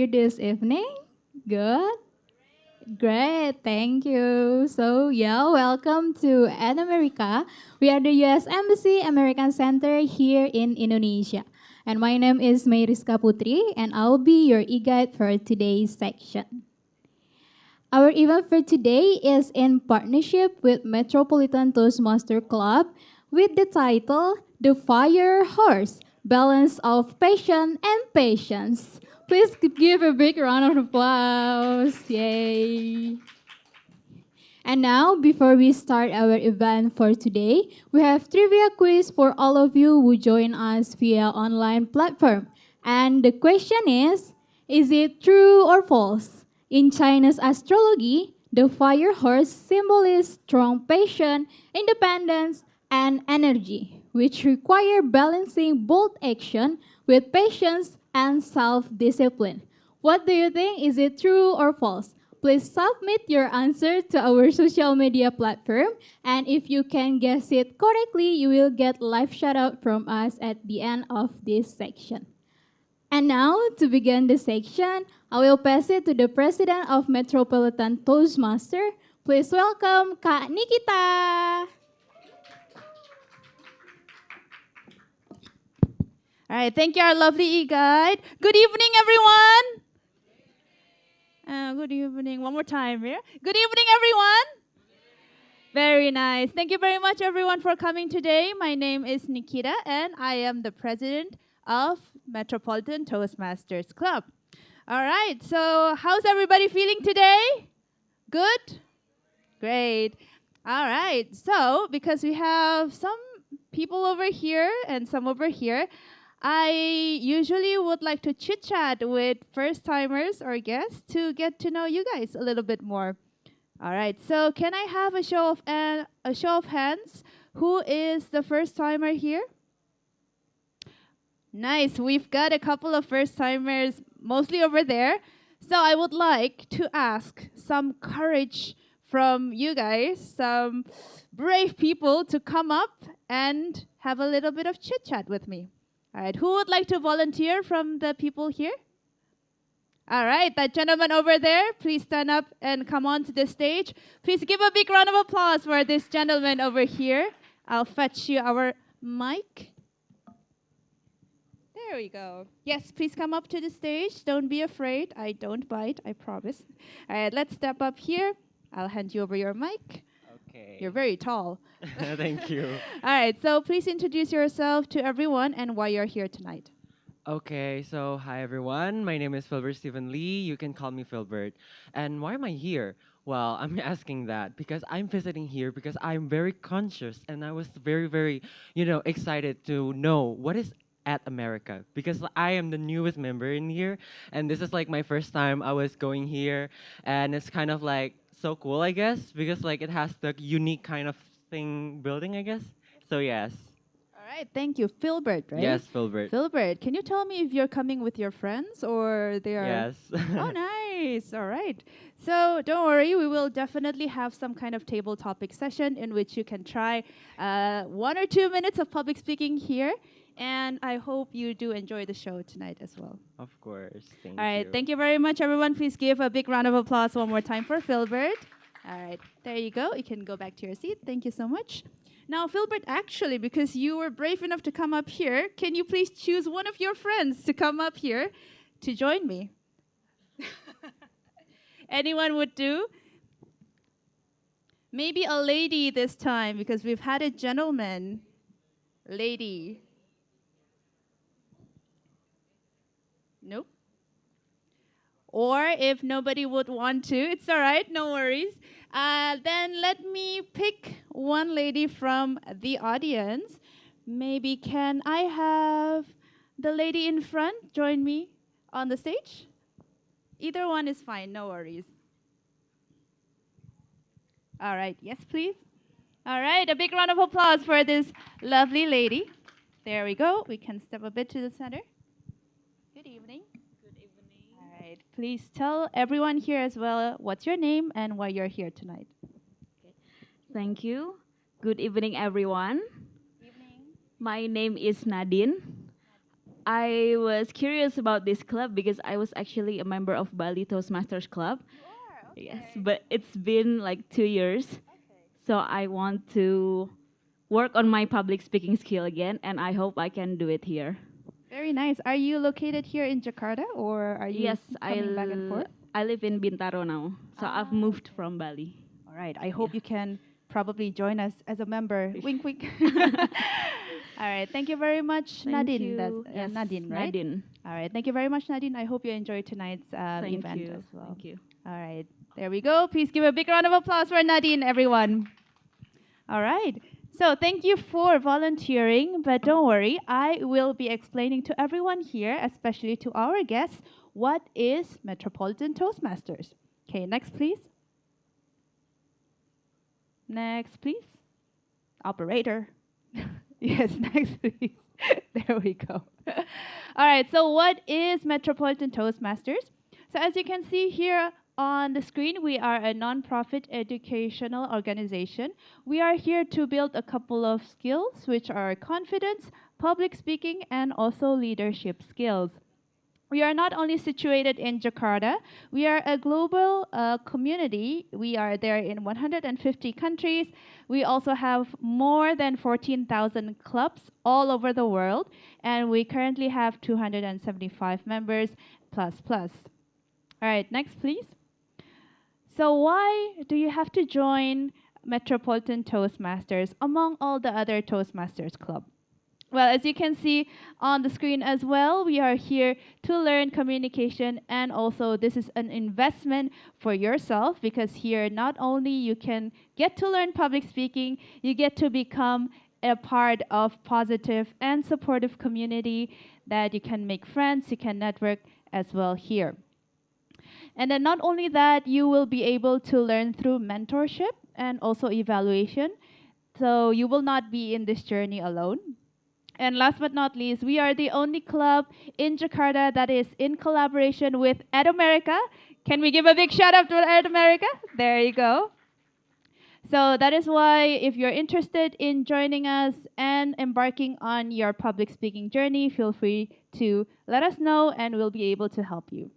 you this evening? Good? Great, thank you. So, yeah, welcome to Ed America. We are the U.S. Embassy American Center here in Indonesia. And my name is Mayriska Putri, and I'll be your e-guide for today's section. Our event for today is in partnership with Metropolitan Toastmaster Club with the title The Fire Horse, Balance of Passion and Patience. Please give a big round of applause. Yay. And now, before we start our event for today, we have trivia quiz for all of you who join us via online platform. And the question is it true or false? In China's astrology, the fire horse symbolizes strong passion, independence, and energy, which require balancing bold action with patience and self-discipline. What do you think? Is it true or false? Please submit your answer to our social media platform. And if you can guess it correctly, you will get live shout out from us at the end of this section. And now, to begin the section, I will pass it to the President of Metropolitan Toastmaster. Please welcome Kak Nikita. All right, thank you, our lovely e-guide. Good evening, everyone. Good evening. One more time here. Good evening, everyone. Very nice. Thank you very much, everyone, for coming today. My name is Nikita, and I am the president of Metropolitan Toastmasters Club. All right, so how's everybody feeling today? Good? Great. All right, so because we have some people over here and some over here, I usually would like to chit-chat with first-timers or guests to get to know you guys a little bit more. All right, so can I have a show of hands? Who is the first-timer here? Nice, we've got a couple of first-timers, mostly over there. So I would like to ask some courage from you guys, some brave people to come up and have a little bit of chit-chat with me. All right, who would like to volunteer from the people here? All right, that gentleman over there, please stand up and come on to the stage. Please give a big round of applause for this gentleman over here. I'll fetch you our mic. There we go. Yes, please come up to the stage. Don't be afraid. I don't bite, I promise. All right, let's step up here. I'll hand you over your mic. Okay. You're very tall. Thank you. All right, so please introduce yourself to everyone and why you're here tonight. Okay, so hi everyone. My name is Filbert Stephen Lee. You can call me Filbert. And why am I here? Well, I'm asking that because I'm visiting here because I'm very conscious and I was very, excited to know what is at America because I am the newest member in here and this is like my first time I was going here and it's kind of like so cool, I guess, because like it has the unique kind of thing building, I guess. So yes. All right, thank you. Filbert, right? Yes, Filbert. Filbert, can you tell me if you're coming with your friends or they are? Yes. Oh, nice. All right. So don't worry, we will definitely have some kind of table topic session in which you can try 1 or 2 minutes of public speaking here. And I hope you do enjoy the show tonight as well. Of course. Thank All right. you. Thank you very much, everyone. Please give a big round of applause one more time for Filbert. All right. There you go. You can go back to your seat. Thank you so much. Now, Filbert, actually, because you were brave enough to come up here, can you please choose one of your friends to come up here to join me? Anyone would do? Maybe a lady this time, because we've had a gentleman. Lady. Nope. Or if nobody would want to, it's all right, no worries. Then let me pick one lady from the audience. Maybe can I have the lady in front join me on the stage? Either one is fine, no worries. All right, yes, please. All right, a big round of applause for this lovely lady. There we go. We can step a bit to the center. Good evening. All right, please tell everyone here as well what's your name and why you're here tonight. Thank you. Good evening, everyone. Evening. My name is Nadine. I was curious about this club because I was actually a member of Bali Toastmasters Club. Yes, but it's been like 2 years. So I want to work on my public speaking skill again, and I hope I can do it here. Very nice. Are you located here in Jakarta or are you Yes, coming back and forth? I live in Bintaro now, so I've moved from Bali. All right. I hope you can probably join us as a member. Wink, wink. All right. Thank you very much, Thank Nadine. you. That's Yes, Nadine, right? Nadine. All right. Thank you very much, Nadine. I hope you enjoyed tonight's Thank event you. as well. Thank you. All right. There we go. Please give a big round of applause for Nadine, everyone. All right. So thank you for volunteering, but don't worry, I will be explaining to everyone here, especially to our guests, what is Metropolitan Toastmasters. Okay, next please. Next please. Operator. Yes, next please. There we go. All right, so what is Metropolitan Toastmasters? So as you can see here on the screen, we are a nonprofit educational organization. We are here to build a couple of skills, which are confidence, public speaking, and also leadership skills. We are not only situated in Jakarta, we are a global community. We are there in 150 countries. We also have more than 14,000 clubs all over the world, and we currently have 275 members plus plus. All right, next please. So why do you have to join Metropolitan Toastmasters among all the other Toastmasters club? Well, as you can see on the screen as well, we are here to learn communication, and also this is an investment for yourself, because here not only you can get to learn public speaking, you get to become a part of positive and supportive community that you can make friends, you can network as well here. And then not only that, you will be able to learn through mentorship and also evaluation. So you will not be in this journey alone. And last but not least, we are the only club in Jakarta that is in collaboration with Ed America. Can we give a big shout out to Ed America? There you go. So that is why if you're interested in joining us and embarking on your public speaking journey, feel free to let us know and we'll be able to help you.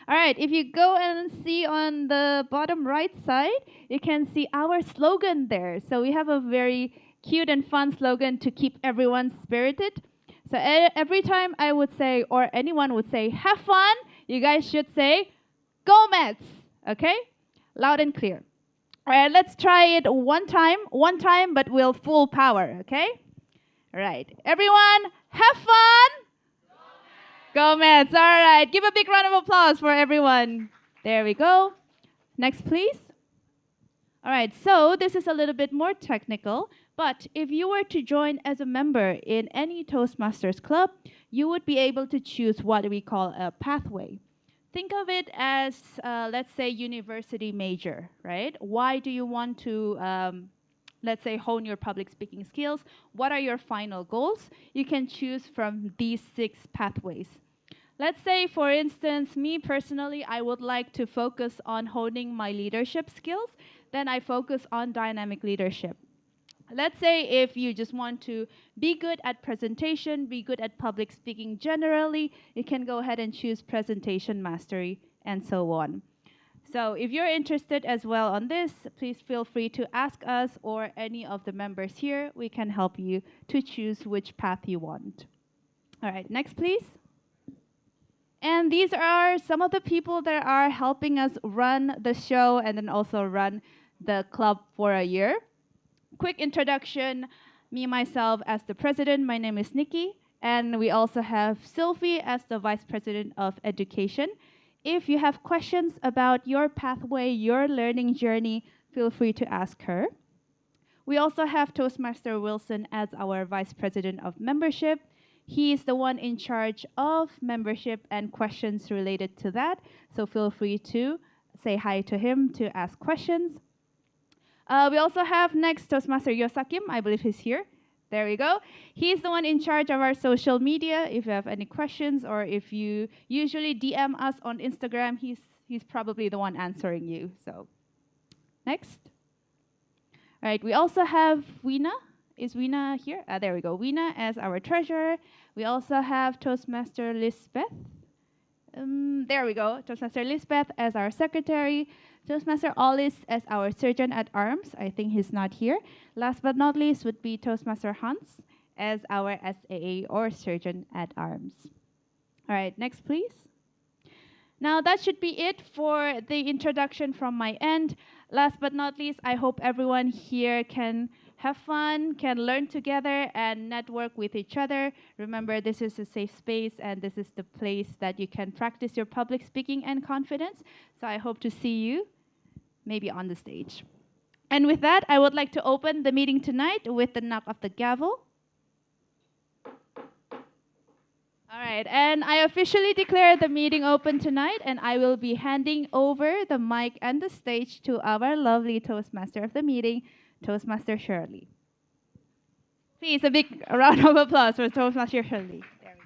All right, if you go and see on the bottom right side, you can see our slogan there. So we have a very cute and fun slogan to keep everyone spirited. So every time I would say, or anyone would say, have fun, you guys should say, go Mets, okay? Loud and clear. All right, let's try it one time, but with full power, okay? All right, everyone, have fun. Go Mets. All right. Give a big round of applause for everyone. There we go. Next, please. All right. So this is a little bit more technical, but if you were to join as a member in any Toastmasters club, you would be able to choose what we call a pathway. Think of it as, let's say, university major, right? Why do you want to let's say, hone your public speaking skills? What are your final goals? You can choose from these 6 pathways. Let's say, for instance, me personally, I would like to focus on honing my leadership skills. Then I focus on dynamic leadership. Let's say if you just want to be good at presentation, be good at public speaking generally, you can go ahead and choose presentation mastery and so on. So if you're interested as well on this, please feel free to ask us or any of the members here. We can help you to choose which path you want. All right, next please. And these are some of the people that are helping us run the show and then also run the club for a year. Quick introduction, me myself as the president, my name is Nikki, and we also have Sylvie as the vice president of education. If you have questions about your pathway, your learning journey, feel free to ask her. We also have Toastmaster Wilson as our vice president of membership. He is the one in charge of membership and questions related to that, so feel free to say hi to him to ask questions. We also have next Toastmaster Yosakim, I believe he's here. There we go. He's the one in charge of our social media. If you have any questions or if you usually DM us on Instagram, he's probably the one answering you. So next. All right, we also have Weena Is Weena here? There we go. Weena as our treasurer. We also have Toastmaster Lisbeth. There we go. Toastmaster Lisbeth as our secretary. Toastmaster Ollis as our surgeon at arms. I think he's not here. Last but not least would be Toastmaster Hans as our SAA or surgeon at arms. All right, next please. Now that should be it for the introduction from my end. Last but not least, I hope everyone here can have fun, can learn together, and network with each other. Remember, this is a safe space, and this is the place that you can practice your public speaking and confidence. So I hope to see you maybe on the stage. And with that, I would like to open the meeting tonight with the knock of the gavel. All right, and I officially declare the meeting open tonight, and I will be handing over the mic and the stage to our lovely Toastmaster of the meeting, Toastmaster Shirley. Please, a big round of applause for Toastmaster Shirley. There we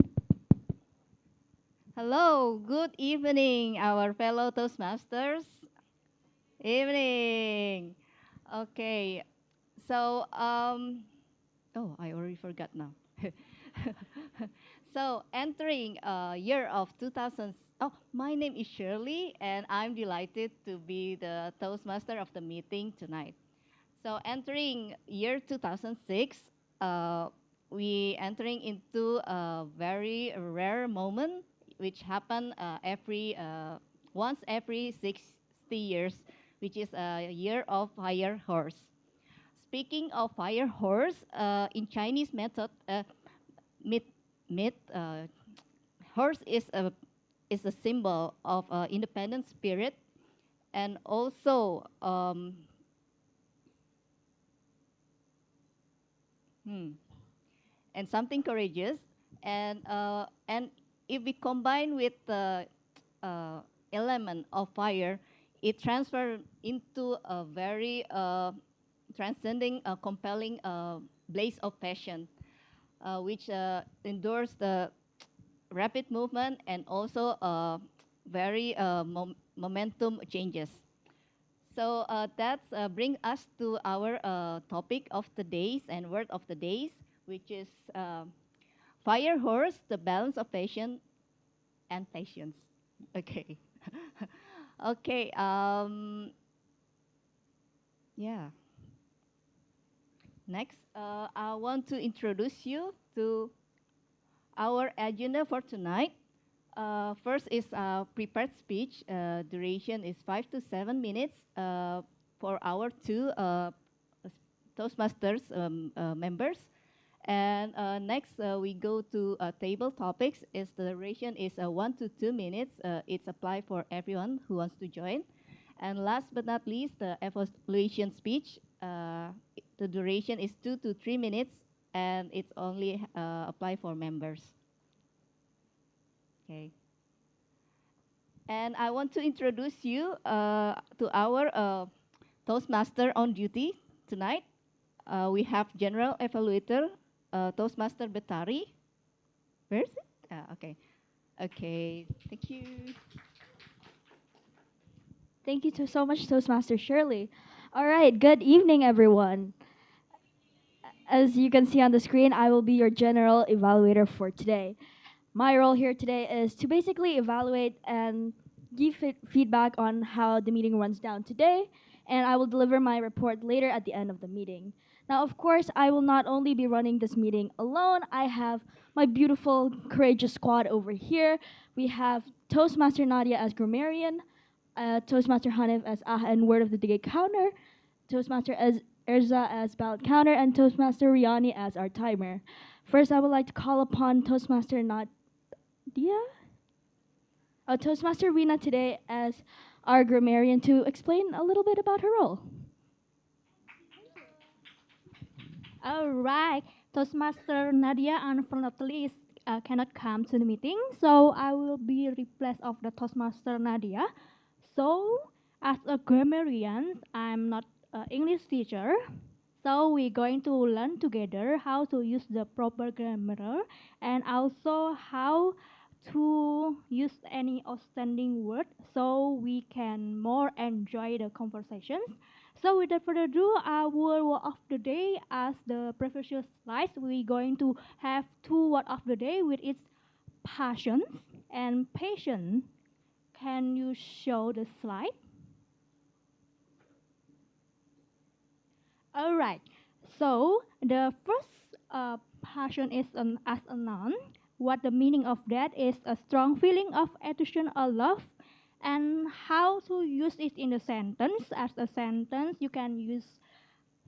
go. Hello, good evening, our fellow Toastmasters. Evening. Okay, so oh, I already forgot now. So entering year of 2000. Oh, my name is Shirley, and I'm delighted to be the Toastmaster of the meeting tonight. So entering year 2006, we entering into a very rare moment, which happen once every 60 years, which is a year of fire horse. Speaking of fire horse, in Chinese method, myth, horse is a symbol of independent spirit, and also and something courageous. And if we combine with the element of fire, it transfers into a very transcending, compelling blaze of passion, which endures the rapid movement and also very momentum changes. So that brings us to our topic of the days and word of the days, which is fire horse, the balance of passion and patience. Okay. Okay. Yeah. Next, I want to introduce you to our agenda for tonight. First is prepared speech. Duration is 5 to 7 minutes for our two Toastmasters members. And next, we go to table topics. Its duration is 1 to 2 minutes. It's applied for everyone who wants to join. And last but not least, the evaluation speech. The duration is 2 to 3 minutes, and it's only applied for members. Okay. And I want to introduce you to our Toastmaster on duty tonight. We have General Evaluator Toastmaster Betari. Where is it? Okay. Okay. Thank you. Thank you so much, Toastmaster Shirley. All right, good evening, everyone. As you can see on the screen, I will be your general evaluator for today. My role here today is to basically evaluate and give feedback on how the meeting runs down today, and I will deliver my report later at the end of the meeting. Now, of course, I will not only be running this meeting alone. I have my beautiful, courageous squad over here. We have Toastmaster Nadia as grammarian, Toastmaster Hanif as Ah and Word of the Day counter, Toastmaster as Erza as ballot counter, and Toastmaster Riani as our timer. First, I would like to call upon Toastmaster Nadia, Toastmaster Rina today as our grammarian to explain a little bit about her role. All right, Toastmaster Nadia unfortunately cannot come to the meeting, so I will be replaced of the Toastmaster Nadia. So, as a grammarian, I'm not an English teacher, so we're going to learn together how to use the proper grammar and also how to use any outstanding words so we can more enjoy the conversations. So without further ado, our word of the day, as the previous slides, we're going to have two word of the day with its passion and patience. Can you show the slide? All right. So the first passion is as a noun. What the meaning of that is a strong feeling of attention or love, and how to use it in a sentence. As a sentence, you can use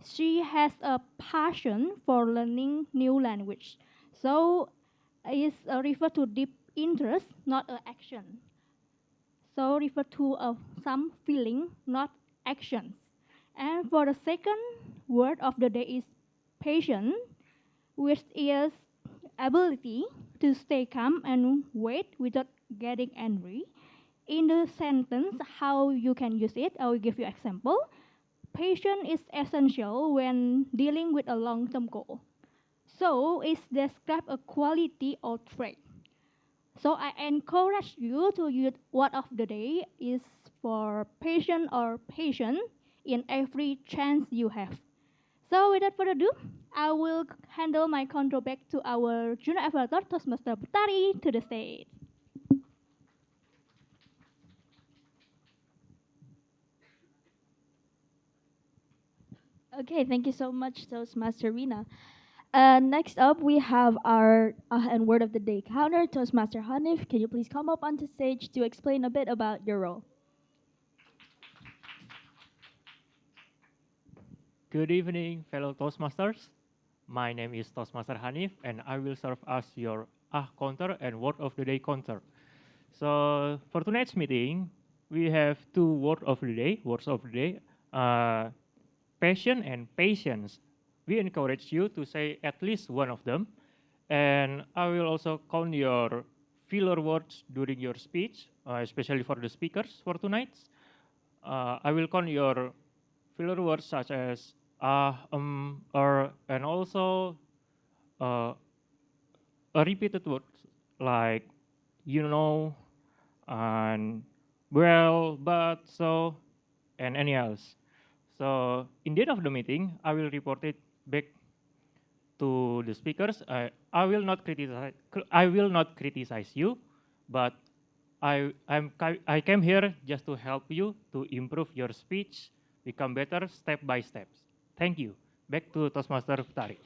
she has a passion for learning new language. So is refer to deep interest, not a action. So refer to some feeling, not actions. And for the second word of the day is patience, which is ability to stay calm and wait without getting angry. In the sentence, how you can use it, I will give you example. Patience is essential when dealing with a long-term goal. So it describes a quality or trait. So I encourage you to use word of the day is for patient or patient in every chance you have. So without further ado, I will handle my control back to our junior evaluator, Toastmaster Butari, to the stage. Okay, thank you so much, Toastmaster Rina. Next up, we have our and word of the day counter, Toastmaster Hanif. Can you please come up onto stage to explain a bit about your role? Good evening, fellow Toastmasters. My name is Toastmaster Hanif, and I will serve as your counter and word of the day counter. So for tonight's meeting, we have two words of the day, passion and patience. We encourage you to say at least one of them, and I will also count your filler words during your speech, especially for the speakers for tonight. I will count your filler words such as and also uh, a repeated words like you know and well, but, so, and any else. So in the end of the meeting, I will report it back to the speakers. I will not criticize you, but I came here just to help you to improve your speech, become better step by step. Thank you. Back to Toastmaster Tari.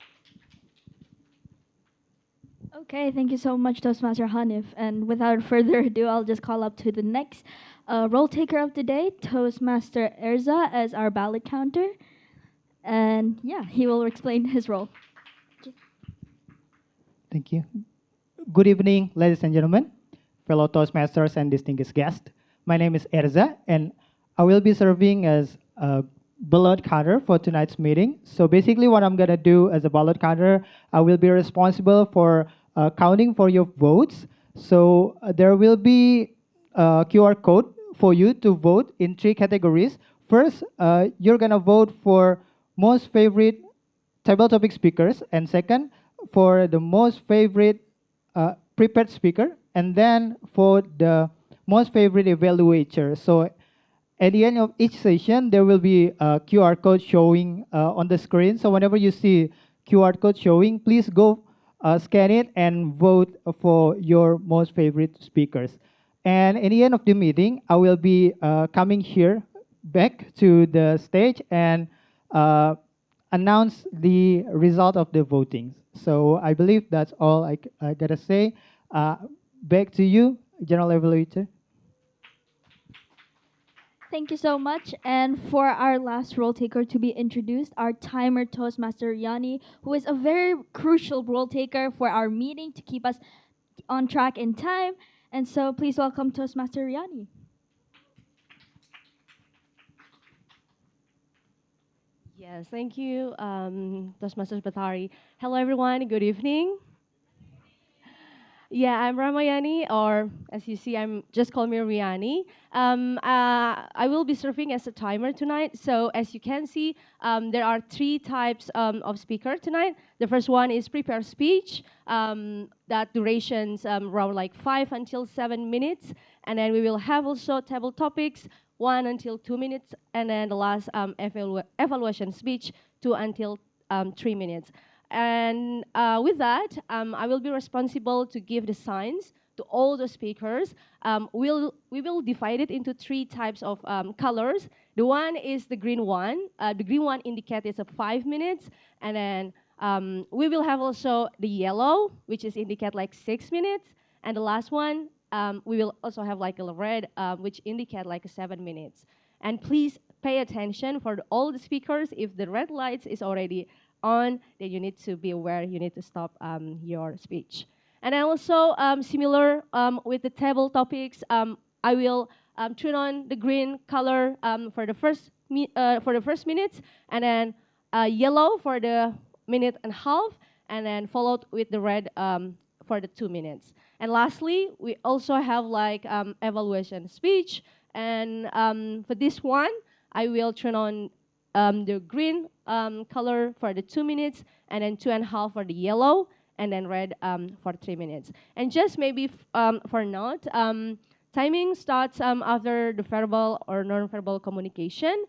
Okay, thank you so much, Toastmaster Hanif. And without further ado, I'll just call up to the next role taker of the day, Toastmaster Erza, as our ballot counter. And yeah, he will explain his role. Thank you. Good evening, ladies and gentlemen, fellow Toastmasters and distinguished guests. My name is Erza, and I will be serving as a ballot counter for tonight's meeting. So basically what I'm going to do as a ballot counter, I will be responsible for counting for your votes. So there will be a QR code for you to vote in three categories. First, you're going to vote for most favorite table topic speakers, and second, for the most favorite prepared speaker, and then for the most favorite evaluator. So at the end of each session, there will be a QR code showing on the screen. So whenever you see QR code showing, please go scan it and vote for your most favorite speakers. And at the end of the meeting, I will be coming here back to the stage and announce the result of the voting. So I believe that's all I gotta say. Back to you, General Evaluator. Thank you so much. And for our last role taker to be introduced, our timer Toastmaster Yanni, who is a very crucial role taker for our meeting to keep us on track in time. And so please welcome Toastmaster Yanni. Yes, thank you, Toastmasters Batari. Hello, everyone. Good evening. Yeah, I'm Ramayani, or as you see, I'm just call me Riani. I will be serving as a timer tonight. So as you can see, there are three types of speaker tonight. The first one is prepared speech. that durations around like 5 until 7 minutes. And then we will have also table topics, 1 until 2 minutes. And then the last evaluation speech, 2 until 3 minutes. And with that, I will be responsible to give the signs to all the speakers. We will divide it into 3 types of colors. The one is the green one. The green one indicates it's 5 minutes. And then we will have also the yellow, which is indicate like 6 minutes. And the last one, we will also have like a red, which indicate like 7 minutes. And please pay attention for all the speakers. If the red lights is already on, then you need to be aware, you need to stop your speech. And then also, similar with the table topics, I will turn on the green color for the first minutes, and then yellow for the minute and a half, and then followed with the red for the 2 minutes. And lastly, we also have like evaluation speech. And for this one, I will turn on the green color for the 2 minutes, and then 2.5 for the yellow, and then red for 3 minutes. And just maybe for note, timing starts after the verbal or non-verbal communication.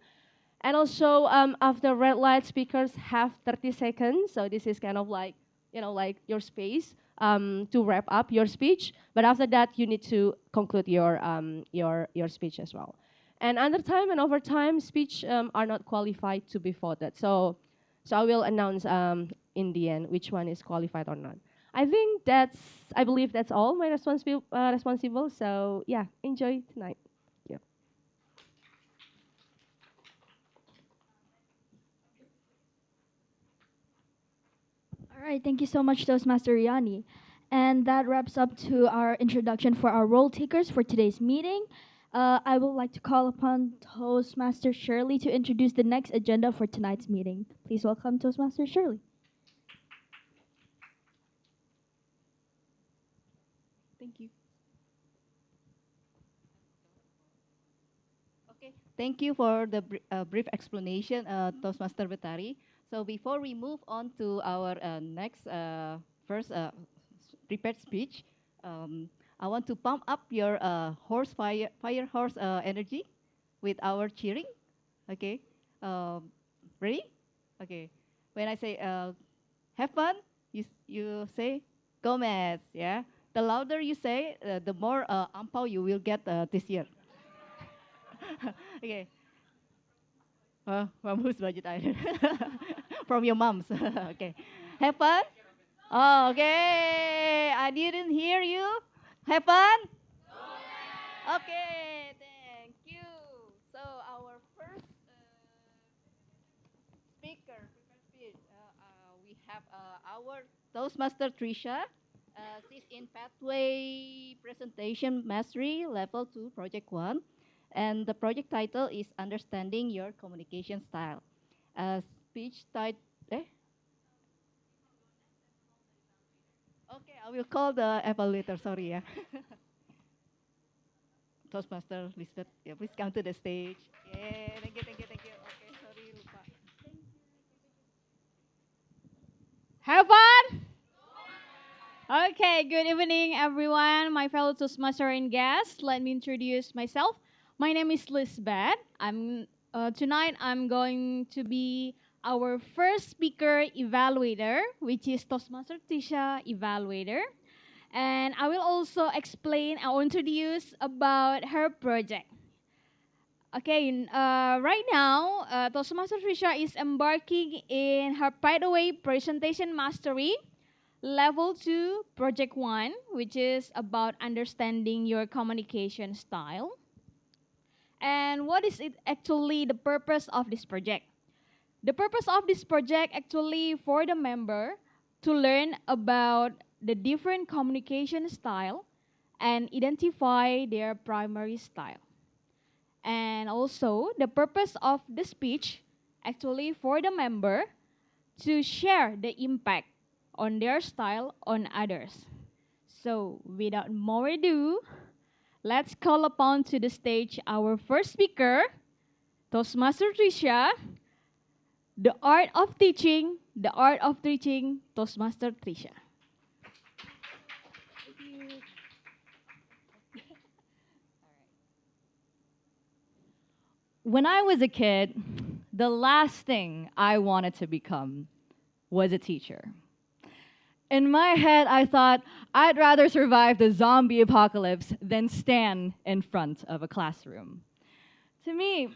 And also after red light, speakers have 30 seconds. So this is kind of like, like your space to wrap up your speech. But after that, you need to conclude your speech as well. And under time and over time, speech are not qualified to be voted. So I will announce in the end which one is qualified or not. I believe that's all my responsible. So yeah, enjoy tonight. Yeah. All right, thank you so much, Toastmaster Riani. And that wraps up to our introduction for our role takers for today's meeting. I would like to call upon Toastmaster Shirley to introduce the next agenda for tonight's meeting. Please welcome Toastmaster Shirley. Thank you. Okay, thank you for the brief explanation, Toastmaster Betari. So before we move on to our next first prepared speech, I want to pump up your fire horse energy with our cheering. Okay, ready? Okay, when I say have fun, you say Gomez. Yeah, the louder you say, the more ampao you will get this year. Okay. From whose budget item? From your mom's. Okay. Have fun? Oh, okay. I didn't hear you. Have fun? Okay, thank you. So our first speaker, we have our Toastmaster Trisha. She's in Pathway Presentation Mastery Level 2, Project 1. And the project title is Understanding Your Communication Style. Speech title. Okay, I will call the evaluator. Sorry, yeah. Toastmaster Lisbeth, yeah, please come to the stage. Yeah, thank you, thank you, thank you. Okay, sorry, lupa. Have fun! Okay, good evening, everyone, my fellow Toastmaster and guests. Let me introduce myself. My name is Lisbeth. Tonight I'm going to be our first speaker evaluator, which is Toastmaster Tisha evaluator. And I will also explain or introduce about her project. Okay, right now, Toastmaster Trisha is embarking in her Pathway Presentation Mastery Level 2, Project 1, which is about understanding your communication style. And what is it actually the purpose of this project? The purpose of this project actually for the member to learn about the different communication style and identify their primary style. And also the purpose of the speech actually for the member to share the impact on their style on others. So without more ado, let's call upon to the stage our first speaker, Toastmaster Trisha, the art of teaching, Toastmaster Trisha. When I was a kid, the last thing I wanted to become was a teacher. In my head, I thought I'd rather survive the zombie apocalypse than stand in front of a classroom. To me,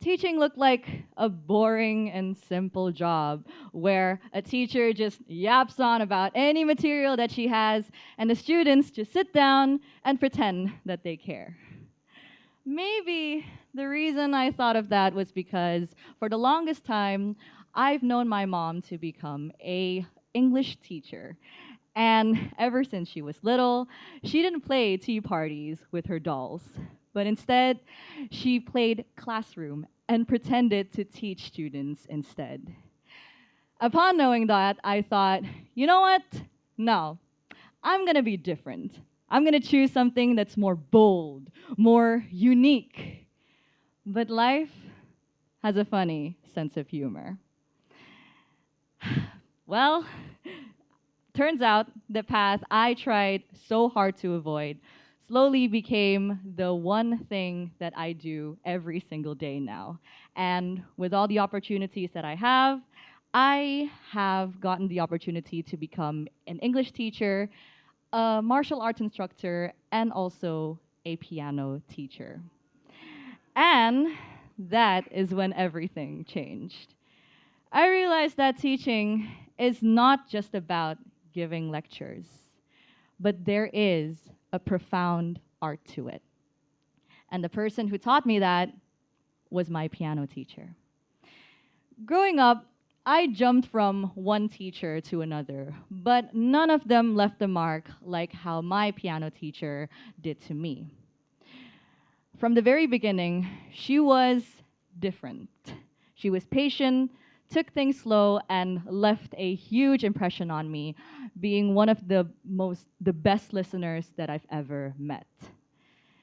teaching looked like a boring and simple job where a teacher just yaps on about any material that she has and the students just sit down and pretend that they care. Maybe the reason I thought of that was because for the longest time, I've known my mom to become a English teacher. And ever since she was little, she didn't play tea parties with her dolls, but instead, she played classroom and pretended to teach students instead. Upon knowing that, I thought, you know what? No, I'm gonna be different. I'm gonna choose something that's more bold, more unique. But life has a funny sense of humor. Well, turns out the path I tried so hard to avoid slowly became the one thing that I do every single day now. And with all the opportunities that I have gotten the opportunity to become an English teacher, a martial arts instructor, and also a piano teacher. And that is when everything changed. I realized that teaching is not just about giving lectures, but there is a profound art to it. And the person who taught me that was my piano teacher. Growing up, I jumped from one teacher to another, but none of them left a mark like how my piano teacher did to me. From the very beginning, she was different. She was patient, took things slow, and left a huge impression on me, being one of the best listeners that I've ever met.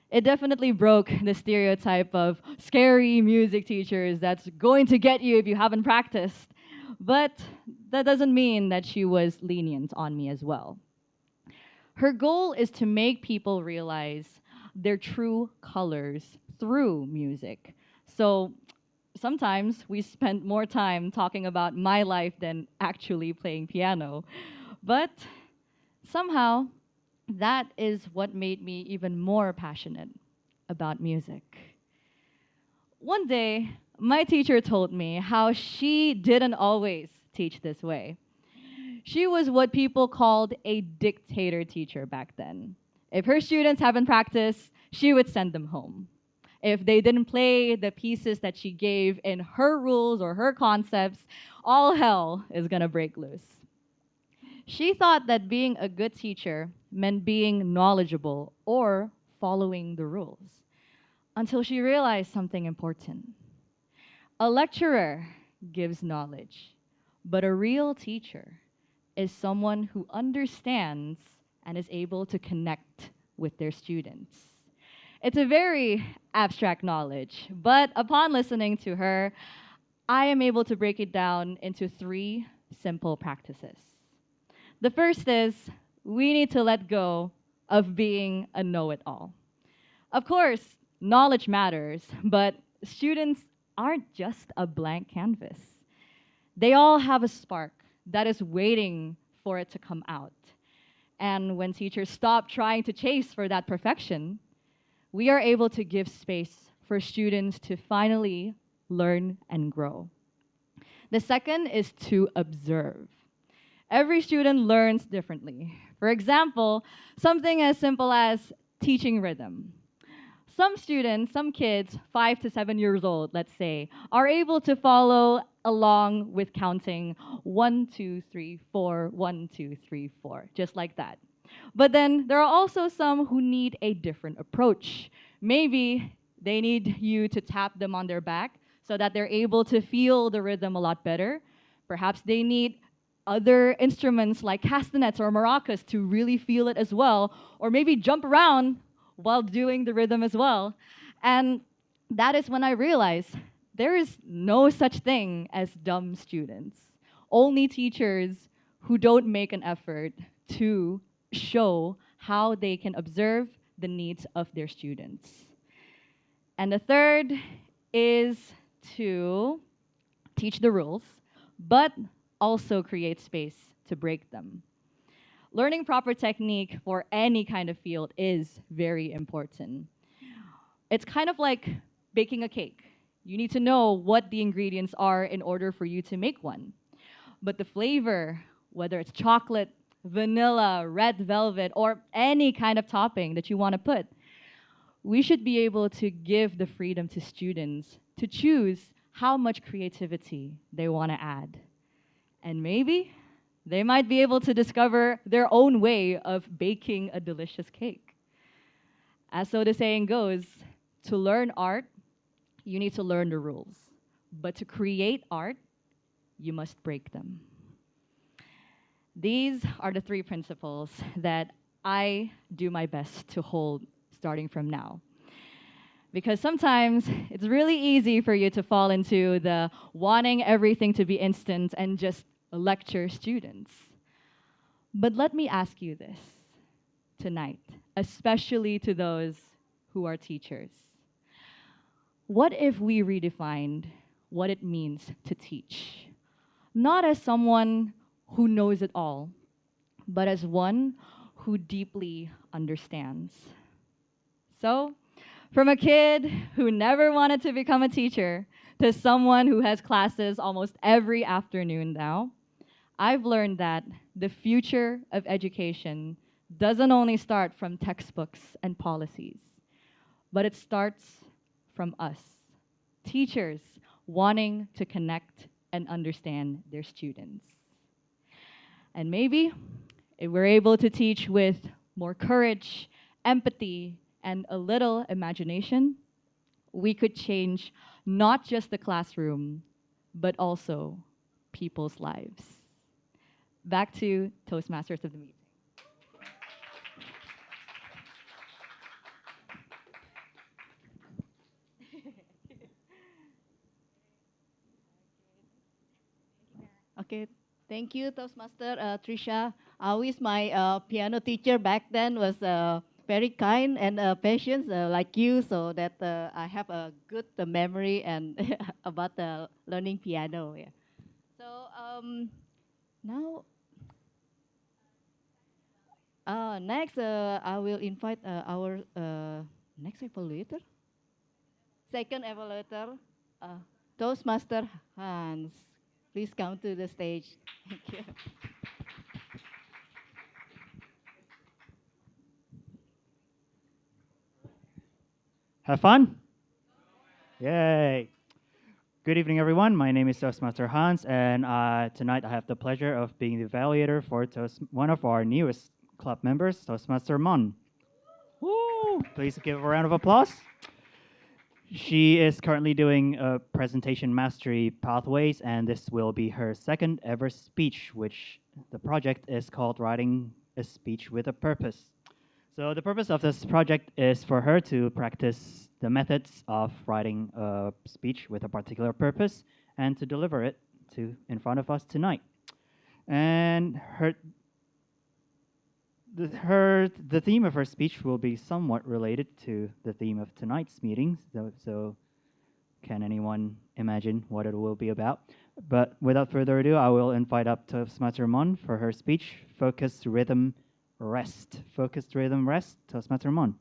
It definitely broke the stereotype of scary music teachers that's going to get you if you haven't practiced. But that doesn't mean that she was lenient on me as well. Her goal is to make people realize their true colors through music. So sometimes we spend more time talking about my life than actually playing piano. But somehow, that is what made me even more passionate about music. One day, my teacher told me how she didn't always teach this way. She was what people called a dictator teacher back then. If her students haven't practiced, she would send them home. If they didn't play the pieces that she gave in her rules or her concepts, all hell is gonna break loose. She thought that being a good teacher meant being knowledgeable or following the rules until she realized something important. A lecturer gives knowledge, but a real teacher is someone who understands and is able to connect with their students. It's a very abstract knowledge, but upon listening to her, I am able to break it down into three simple practices. The first is we need to let go of being a know it all. Of course, knowledge matters, but students aren't just a blank canvas. They all have a spark that is waiting for it to come out. And when teachers stop trying to chase for that perfection, we are able to give space for students to finally learn and grow. The second is to observe. Every student learns differently. For example, something as simple as teaching rhythm. Some students, some kids, 5 to 7 years old, let's say, are able to follow along with counting 1, 2, 3, 4, 1, 2, 3, 4, just like that. But then there are also some who need a different approach. Maybe they need you to tap them on their back so that they're able to feel the rhythm a lot better. Perhaps they need other instruments like castanets or maracas to really feel it as well, or maybe jump around while doing the rhythm as well. And that is when I realized there is no such thing as dumb students, only teachers who don't make an effort to show how they can observe the needs of their students. And the third is to teach the rules, but also create space to break them. Learning proper technique for any kind of field is very important. It's kind of like baking a cake. You need to know what the ingredients are in order for you to make one. But the flavor, whether it's chocolate, vanilla, red velvet, or any kind of topping that you want to put, we should be able to give the freedom to students to choose how much creativity they want to add. And maybe they might be able to discover their own way of baking a delicious cake. As so the saying goes, to learn art, you need to learn the rules. But to create art, you must break them. These are the three principles that I do my best to hold starting from now. Because sometimes it's really easy for you to fall into the wanting everything to be instant and just lecture students. But let me ask you this tonight, especially to those who are teachers. What if we redefined what it means to teach? Not as someone who knows it all, but as one who deeply understands. So, from a kid who never wanted to become a teacher to someone who has classes almost every afternoon now, I've learned that the future of education doesn't only start from textbooks and policies, but it starts from us, teachers wanting to connect and understand their students. And maybe if we're able to teach with more courage, empathy, and a little imagination, we could change not just the classroom, but also people's lives. Back to Toastmasters of the meeting. Okay, thank you, Toastmaster Trisha. Always my piano teacher back then was very kind and patient like you, so that I have a good memory and about learning piano. Yeah. So now, next I will invite our next evaluator, second evaluator, uh, Toastmaster Hans. Please come to the stage. Thank you. Have fun? Yay! Good evening, everyone. My name is Toastmaster Hans, and tonight I have the pleasure of being the evaluator for one of our newest club members, Toastmaster Mon. Woo! Please give a round of applause. She is currently doing a presentation mastery pathways, and this will be her second ever speech, which the project is called Writing a Speech with a Purpose. So the purpose of this project is for her to practice the methods of writing a speech with a particular purpose and to deliver it in front of us tonight. And the theme of her speech will be somewhat related to the theme of tonight's meeting. So can anyone imagine what it will be about? But without further ado, I will invite up Toastmaster Mon for her speech, Focused Rhythm Rest. Focused Rhythm Rest, Toastmaster Mon.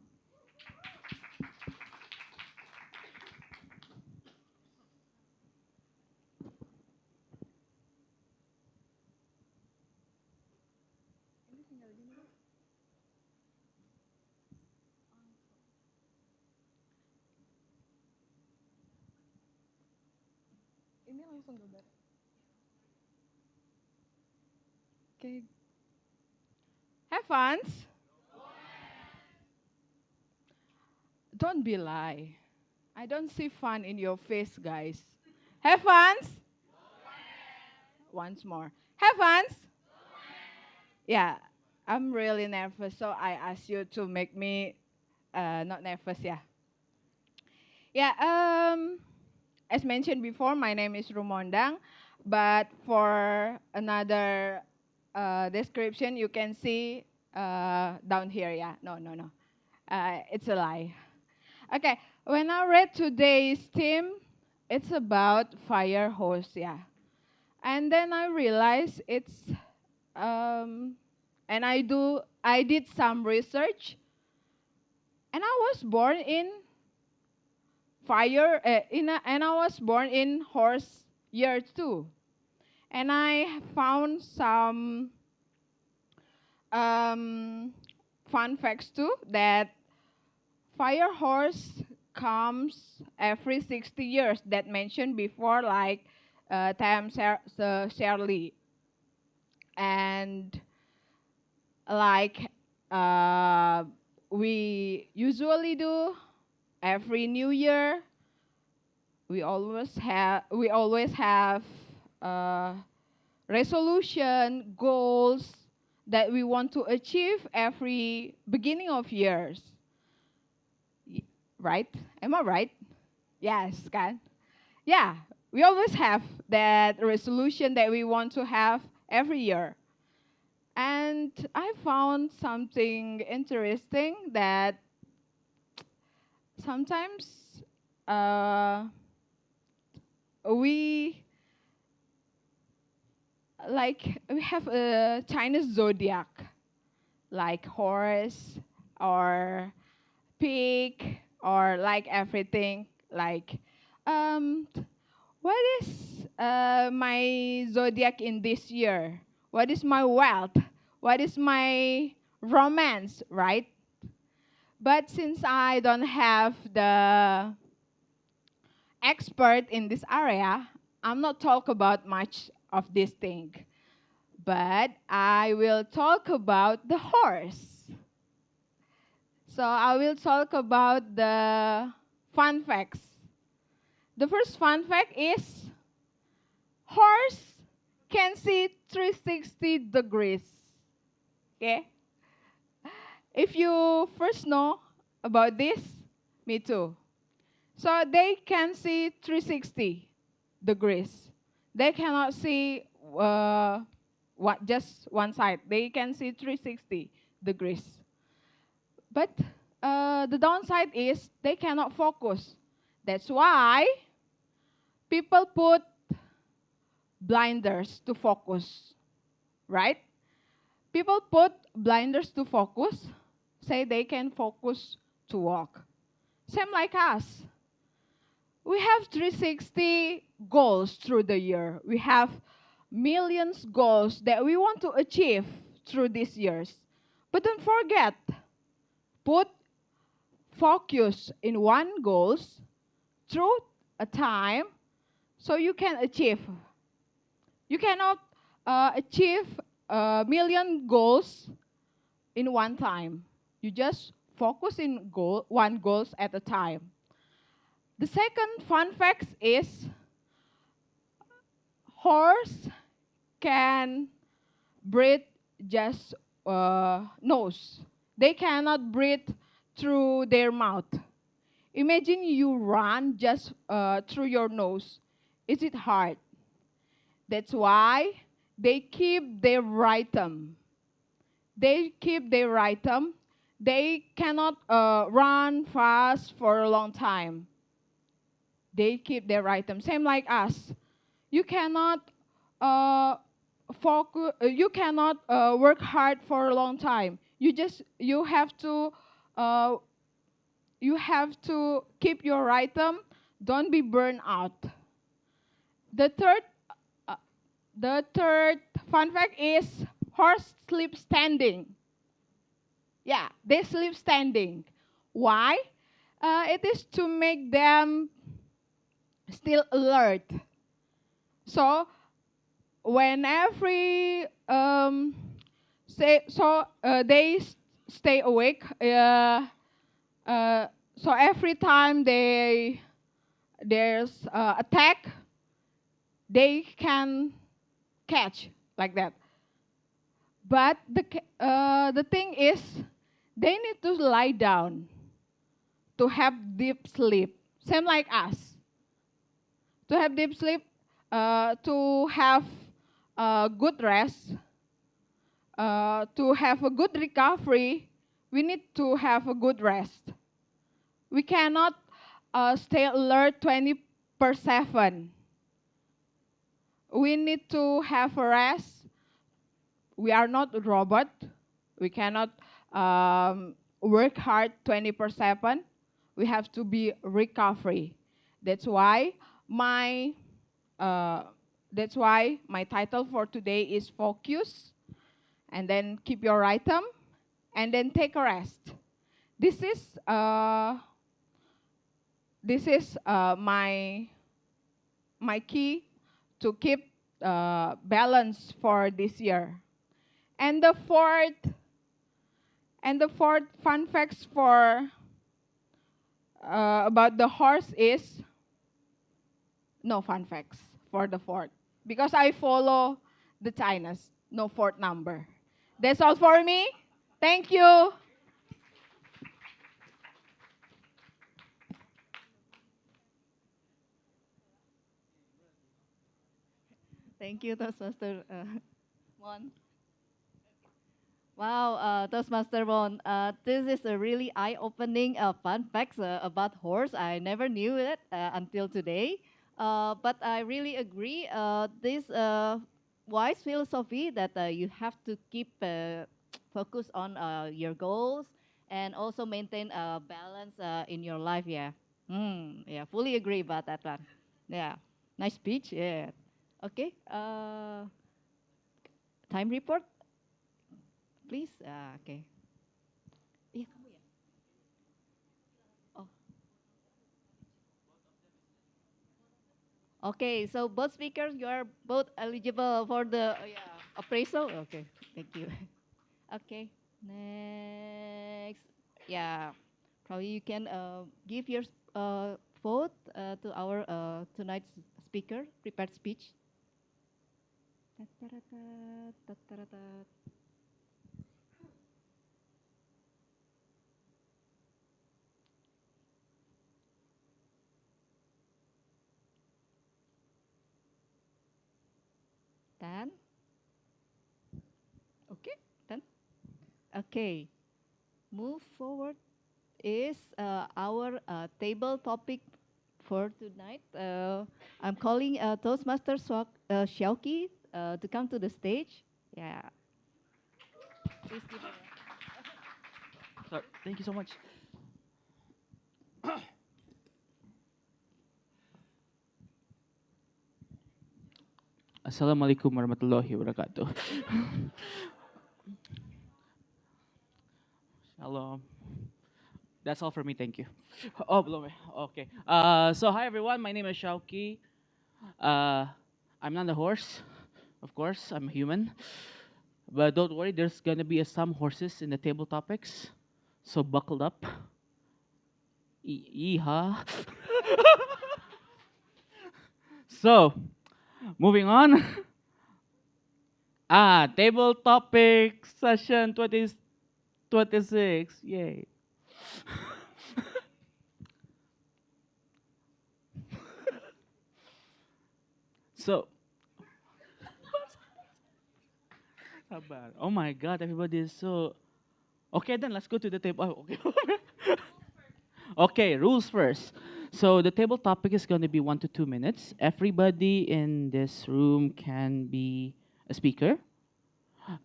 Okay. Have fun. Don't be lie. I don't see fun in your face, guys. Have fun. Once more. Have fun. Yeah, I'm really nervous, so I ask you to make me not nervous. Yeah. Yeah. As mentioned before, my name is Rumondang, but for another description, you can see down here. Yeah. No, it's a lie. Okay. When I read today's theme, it's about fire hose, yeah. And then I realized and I did some research, and I was born in and I was born in horse year too. And I found some fun facts too, that fire horse comes every 60 years, that mentioned before, like Shirley. And like we usually do every new year, we always have resolution goals that we want to achieve every beginning of years. Right? Am I right? Yes, kan? Yeah, we always have that resolution that we want to have every year. And I found something interesting, that sometimes we we have a Chinese zodiac, like horse or pig or like everything. Like, what is my zodiac in this year? What is my wealth? What is my romance, right? But since I don't have the expert in this area, I'm not talk about much of this thing. But I will talk about the horse. So I will talk about the fun facts. The first fun fact is horse can see 360 degrees. Okay? If you first know about this, me too. So they can see 360 degrees. They cannot see just one side. They can see 360 degrees. But the downside is they cannot focus. That's why people put blinders to focus, right? People put blinders to focus, say they can focus to walk. Same like us. We have 360 goals through the year. We have millions goals that we want to achieve through these years. But don't forget, put focus in one goals through a time so you can achieve. You cannot achieve a million goals in one time. You just focus in one goals at a time. The second fun fact is horse can breathe just nose. They cannot breathe through their mouth. Imagine you run just through your nose. Is it hard? That's why they keep their rhythm. They keep their rhythm. They cannot run fast for a long time. They keep their rhythm. Same like us. You cannot focus. You cannot work hard for a long time. You have to keep your rhythm. Don't be burned out. The third The third fun fact is horse sleep standing. Yeah, they sleep standing. Why? It is to make them still alert. So when they stay awake. So every time there's attack, they can catch like that. But the thing is, they need to lie down to have deep sleep. Same like us. To have deep sleep, to have good rest, to have a good recovery, we need to have a good rest. We cannot stay alert 20% per 7. We need to have a rest. We are not a robot. We cannot work hard 20/7. We have to be recovery. That's why my uh, that's why my title for today is focus, and then keep your rhythm, and then take a rest. This is uh, my key to keep balance for this year. And the fourth fun facts for about the horse is no fun facts for the fourth, because I follow the China's no fourth number. That's all for me. Thank you. Thank you, Toastmaster Mon. Wow, Toastmaster Mon, this is a really eye-opening fun facts about horse. I never knew it until today. But I really agree. This wise philosophy that you have to keep focus on your goals and also maintain a balance in your life. Yeah. Yeah, fully agree about that one. Yeah. Nice speech. Yeah. Okay. Time report, please. Okay. Iya, kamu ya? Oh. Okay, so both speakers, you are both eligible for the appraisal. Okay, thank you. Okay, next. Yeah, probably you can give your vote to our tonight's speaker, prepared speech. Ta-ta-ra-ta, ta-ta-ra-ta. Done? Okay, done. Okay, move forward is our table topic for tonight. I'm calling Toastmaster Xiaoqi to come to the stage. Yeah. Please give a So, thank you so much. Assalamualaikum warahmatullahi wabarakatuh. Shalom. That's all for me. Thank you. Oh, belum ya? Okay. So hi everyone. My name is Shauki. I'm not a horse, of course. I'm a human. But don't worry. There's gonna be some horses in the table topics. So buckle up. Yeehaw. So, moving on. Table topic session 2026. Yay. So, oh my God, everybody is so. Okay, then let's go to the table. Oh, okay. Okay, rules first. So the table topic is going to be 1 to 2 minutes. Everybody in this room can be a speaker.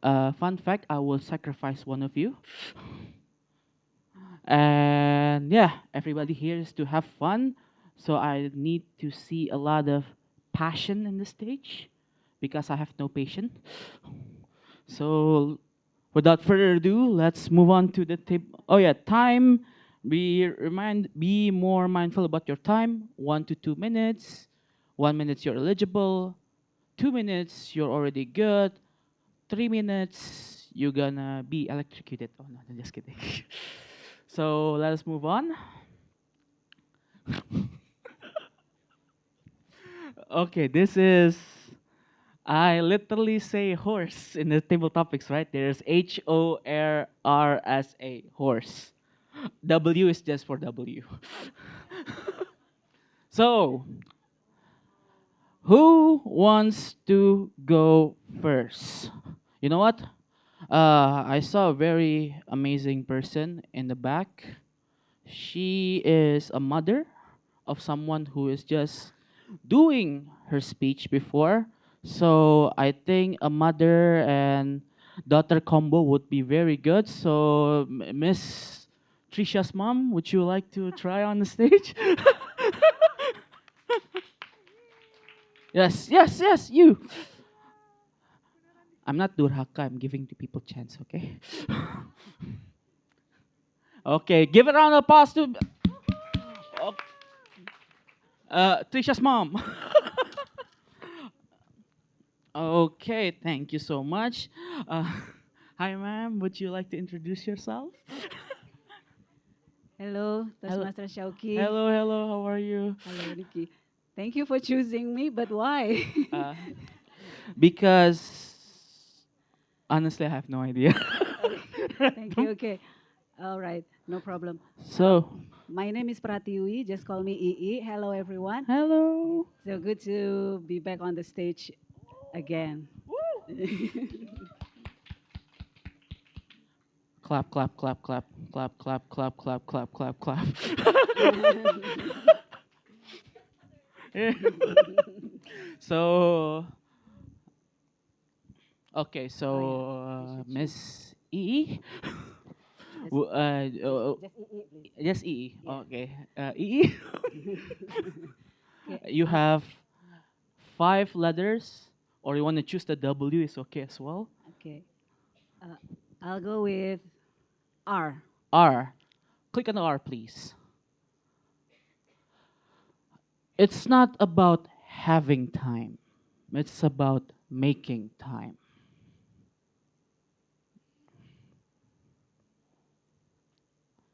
Fun fact, I will sacrifice one of you. And yeah, everybody here is to have fun. So I need to see a lot of passion in the stage because I have no patience. So without further ado, let's move on to the table. Oh yeah, time. Be more mindful about your time. 1 to 2 minutes. 1 minute you're eligible. 2 minutes you're already good. 3 minutes you're gonna be electrocuted. Oh no, I'm just kidding. So let us move on. Okay, this is. I literally say horse in the table topics, right? There's HORRSA, horse. W is just for W. So, who wants to go first? You know what? I saw a very amazing person in the back. She is a mother of someone who is just doing her speech before. So I think a mother and daughter combo would be very good. So Miss Trisha's mom, would you like to try on the stage? Yes, yes, yes, you. I'm not Durhaka, I'm giving the people chance, okay? Okay, give it a round of applause to Trisha's mom. Okay, thank you so much. Uh, Hi, ma'am. Would you like to introduce yourself? Hello, Hello, Toastmaster Shauki. hello. How are you? Hello, Nikki. Thank you for choosing me, but why? Uh, because honestly, I have no idea. Okay. Thank you. Okay. All right. No problem. So, My name is Pratiwi. Just call me EE. Hello, everyone. hello. So good to be back on the stage again. Clap, clap, clap, clap, clap, clap, clap, clap, clap, clap, clap. Yeah. So, okay, so Oh, yeah. Miss E. Just, W- uh, uh, just EE, please. yes, E. Yeah. Okay. E. Okay. You have 5 letters, or you want to choose the W is okay as well. Okay. Uh, I'll go with R. R. Click on the R, please. It's not about having time. It's about making time.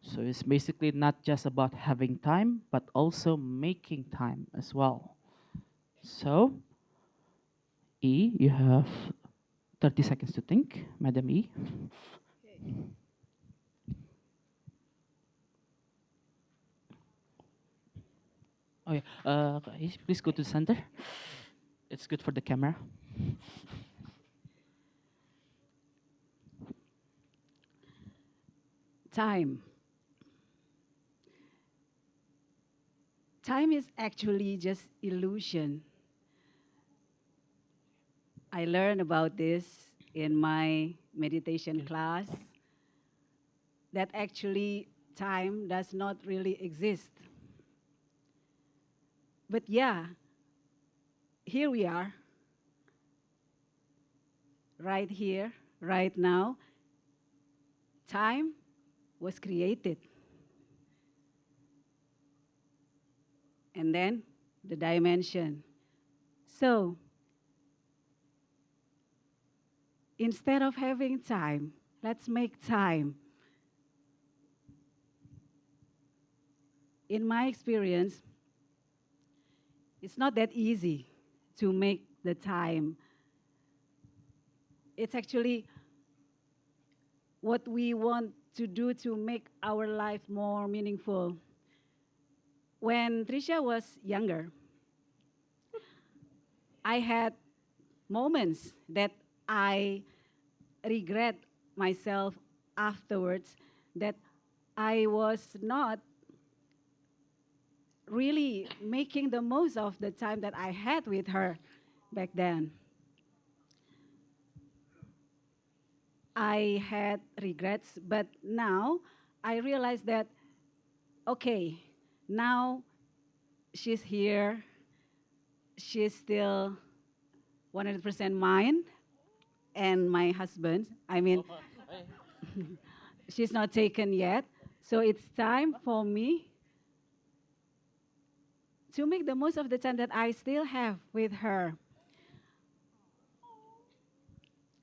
So it's basically not just about having time, but also making time as well. So, E, you have 30 seconds to think, Madam E. Oh yeah, please go to the center. It's good for the camera. Time. Time is actually just illusion. I learned about this in my meditation class that actually time does not really exist. But yeah, here we are, right here, right now. Time was created. And then the dimension. So instead of having time, let's make time. In my experience, it's not that easy to make the time. It's actually what we want to do to make our life more meaningful. When Trisha was younger, I had moments that I regret myself afterwards that I was not really making the most of the time that I had with her back then. I had regrets, but now I realize that, okay, now she's here, she's still 100% mine and my husband. I mean, she's not taken yet. So it's time for me to make the most of the time that I still have with her.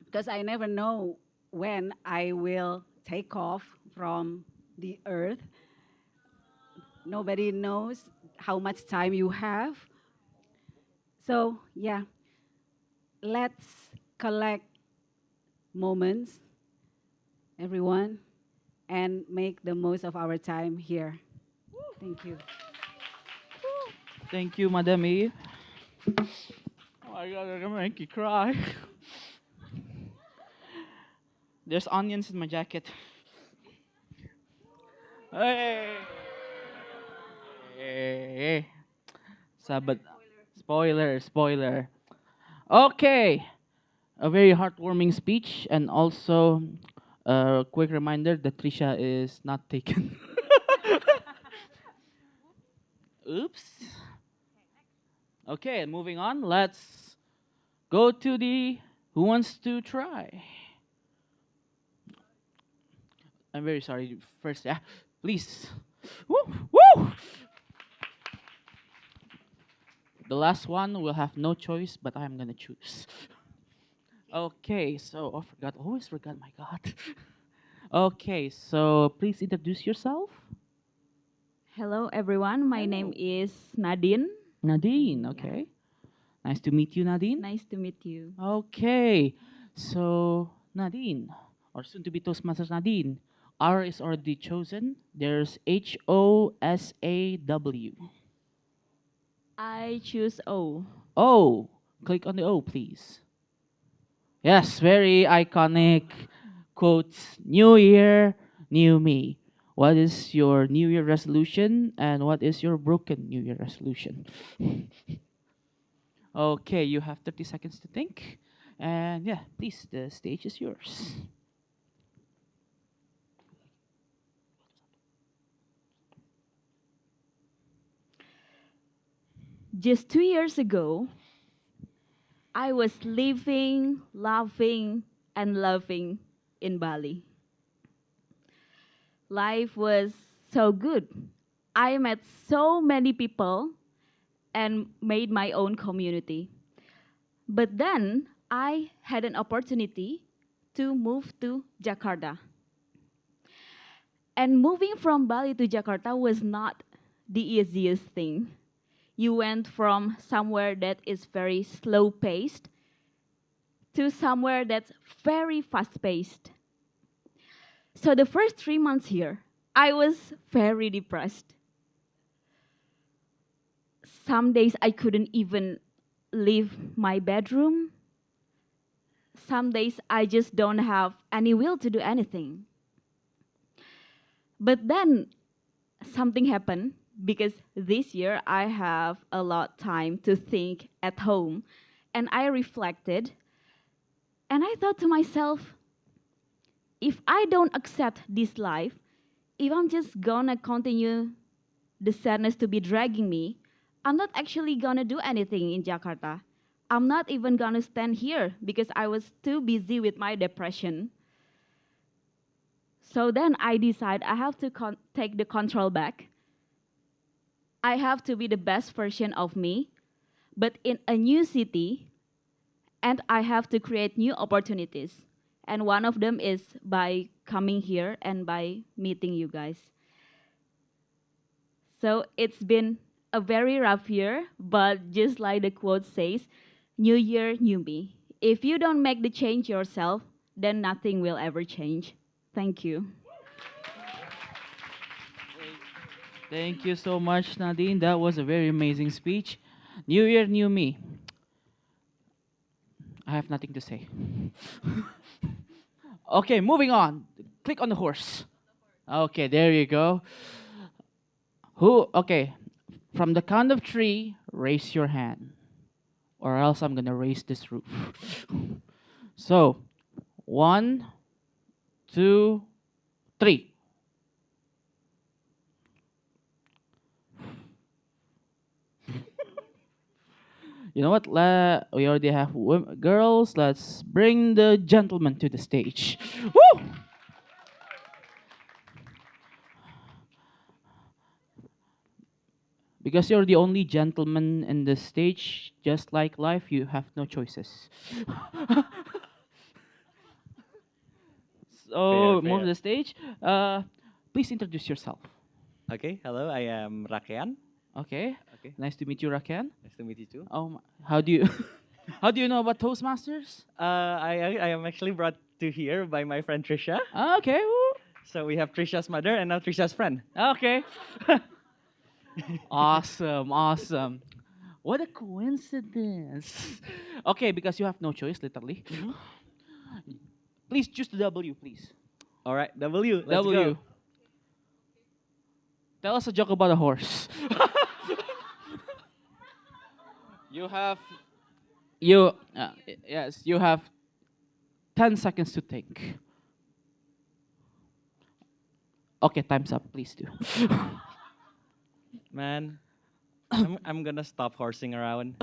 Because I never know when I will take off from the earth. Nobody knows how much time you have. So, yeah, let's collect moments, everyone, and make the most of our time here. Thank you. Thank you, Madam E. Oh my God, I'm gonna make you cry. There's onions in my jacket. Hey, hey, sahabat, Spoiler, spoiler. Okay, a very heartwarming speech, and also a quick reminder that Trisha is not taken. Oops. Okay, moving on. Let's go to the who wants to try. I'm very sorry. First, yeah, please. Woo, woo. The last one will have no choice, but I'm gonna choose. Okay, so I forgot. Always forgot. My God. Okay, so please introduce yourself. Hello, everyone. My name is Nadine. Nadine. Okay. Nice to meet you, Nadine. Nice to meet you. Okay, so Nadine, or soon to be Toastmasters Nadine. R is already chosen. There's HOSAW. I choose O. O. Click on the O, please. Yes, very iconic quotes. New Year, new me. What is your New Year resolution and what is your broken New Year resolution? Okay, you have 30 seconds to think. And yeah, please, the stage is yours. Just 2 years ago, I was living, laughing, and loving in Bali. Life was so good. I met so many people and made my own community. But then I had an opportunity to move to Jakarta. And moving from Bali to Jakarta was not the easiest thing. You went from somewhere that is very slow paced to somewhere that's very fast paced. So the first 3 months here, I was very depressed. Some days I couldn't even leave my bedroom. Some days I just don't have any will to do anything. But then something happened because this year I have a lot time to think at home, and I reflected and I thought to myself, if I don't accept this life, if I'm just gonna continue the sadness to be dragging me, I'm not actually gonna do anything in Jakarta. I'm not even gonna stand here because I was too busy with my depression. So then I decide I have to take the control back. I have to be the best version of me, but in a new city, and I have to create new opportunities. And one of them is by coming here and by meeting you guys. So it's been a very rough year, but just like the quote says, new year, new me. If you don't make the change yourself, then nothing will ever change. Thank you. Thank you so much, Nadine. That was a very amazing speech. New Year, new me. I have nothing to say. Okay, moving on. Click on the horse. Okay, there you go. Who? Okay, from the count of three, raise your hand, or else I'm gonna raise this roof. So, 1, 2, 3. You know what? We already have girls. Let's bring the gentlemen to the stage. Woo! Because you're the only gentleman in the stage, just like life, you have no choices. So, Fair, move to fair. the stage. Please introduce yourself. Okay, hello, I am Rakean. Okay. Okay, Nice to meet you, Raken. nice to meet you too. How do you how do you know about Toastmasters? I am actually brought to here by my friend Trisha. Okay. Woo. So we have Trisha's mother and now Trisha's friend. Okay. Awesome, awesome. What a coincidence. Okay, because you have no choice, literally. Please choose the W, please. All right, W, let's W. go. Tell us a joke about a horse. You have you yes, you have 10 seconds to think. Okay, time's up. Please do. Man, I'm gonna stop horsing around.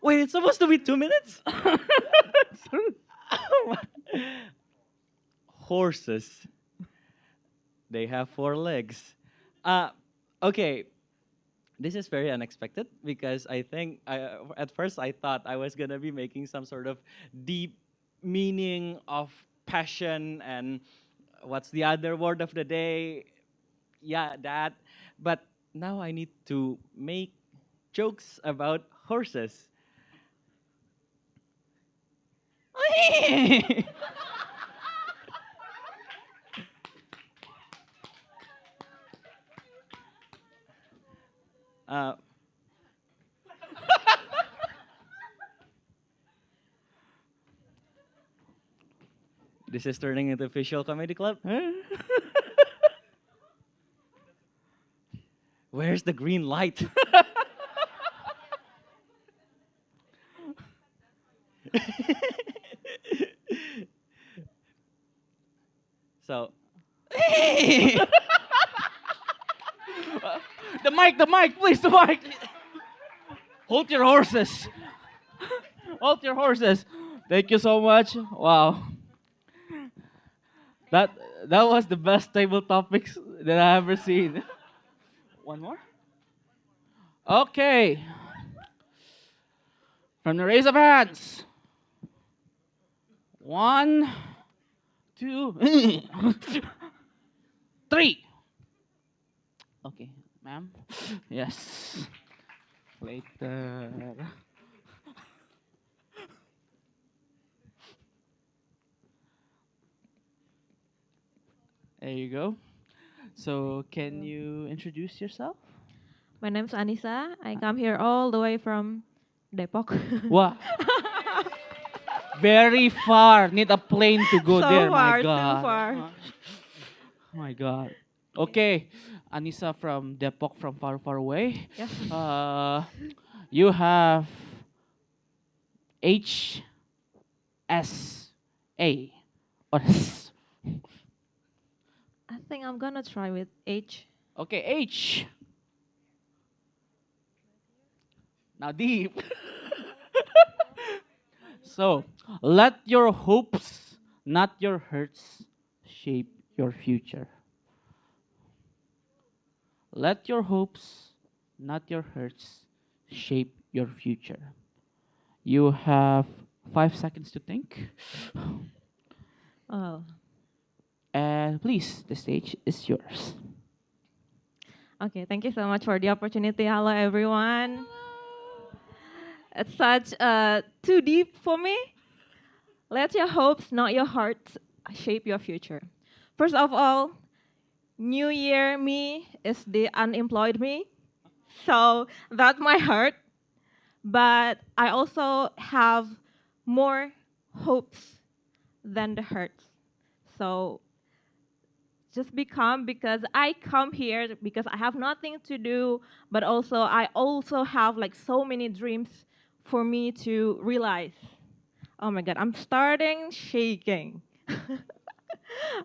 Wait, it's supposed to be 2 minutes? Horses. They have 4 legs. Uh, okay, this is very unexpected because I think at first I thought I was gonna be making some sort of deep meaning of passion and what's the other word of the day? Yeah, that. But now I need to make jokes about horses. uh, this is turning into official comedy club. Where's the green light? So, The mic, please, the mic. Hold your horses. Hold your horses. Thank you so much. Wow. That that was the best table topics that I ever seen. One more? Okay. From the raise of hands. 1, 2, 3. Okay, ma'am. Yes. Later. There you go. So, can you introduce yourself? My name's Anissa. I come here all the way from Depok. Wow. Very far. Need a plane to go So there. far, My too God. far. Oh my God. Okay, Anissa from Depok, from far, far away. Yes. You have H S A or S. I think I'm gonna try with H. Okay, H. Now deep. So, let your hopes, not your hurts, shape your future. Let your hopes, not your hurts, shape your future. You have 5 seconds to think. Oh. And please, the stage is yours. Okay, thank you so much for the opportunity. Hello, everyone. It's such too deep for me. Let your hopes, not your hearts, shape your future. First of all, New Year me is the unemployed me. So that's my heart. But I also have more hopes than the hurts. So just become, because I come here because I have nothing to do, but also I also have like so many dreams for me to realize. Oh my God, I'm starting shaking.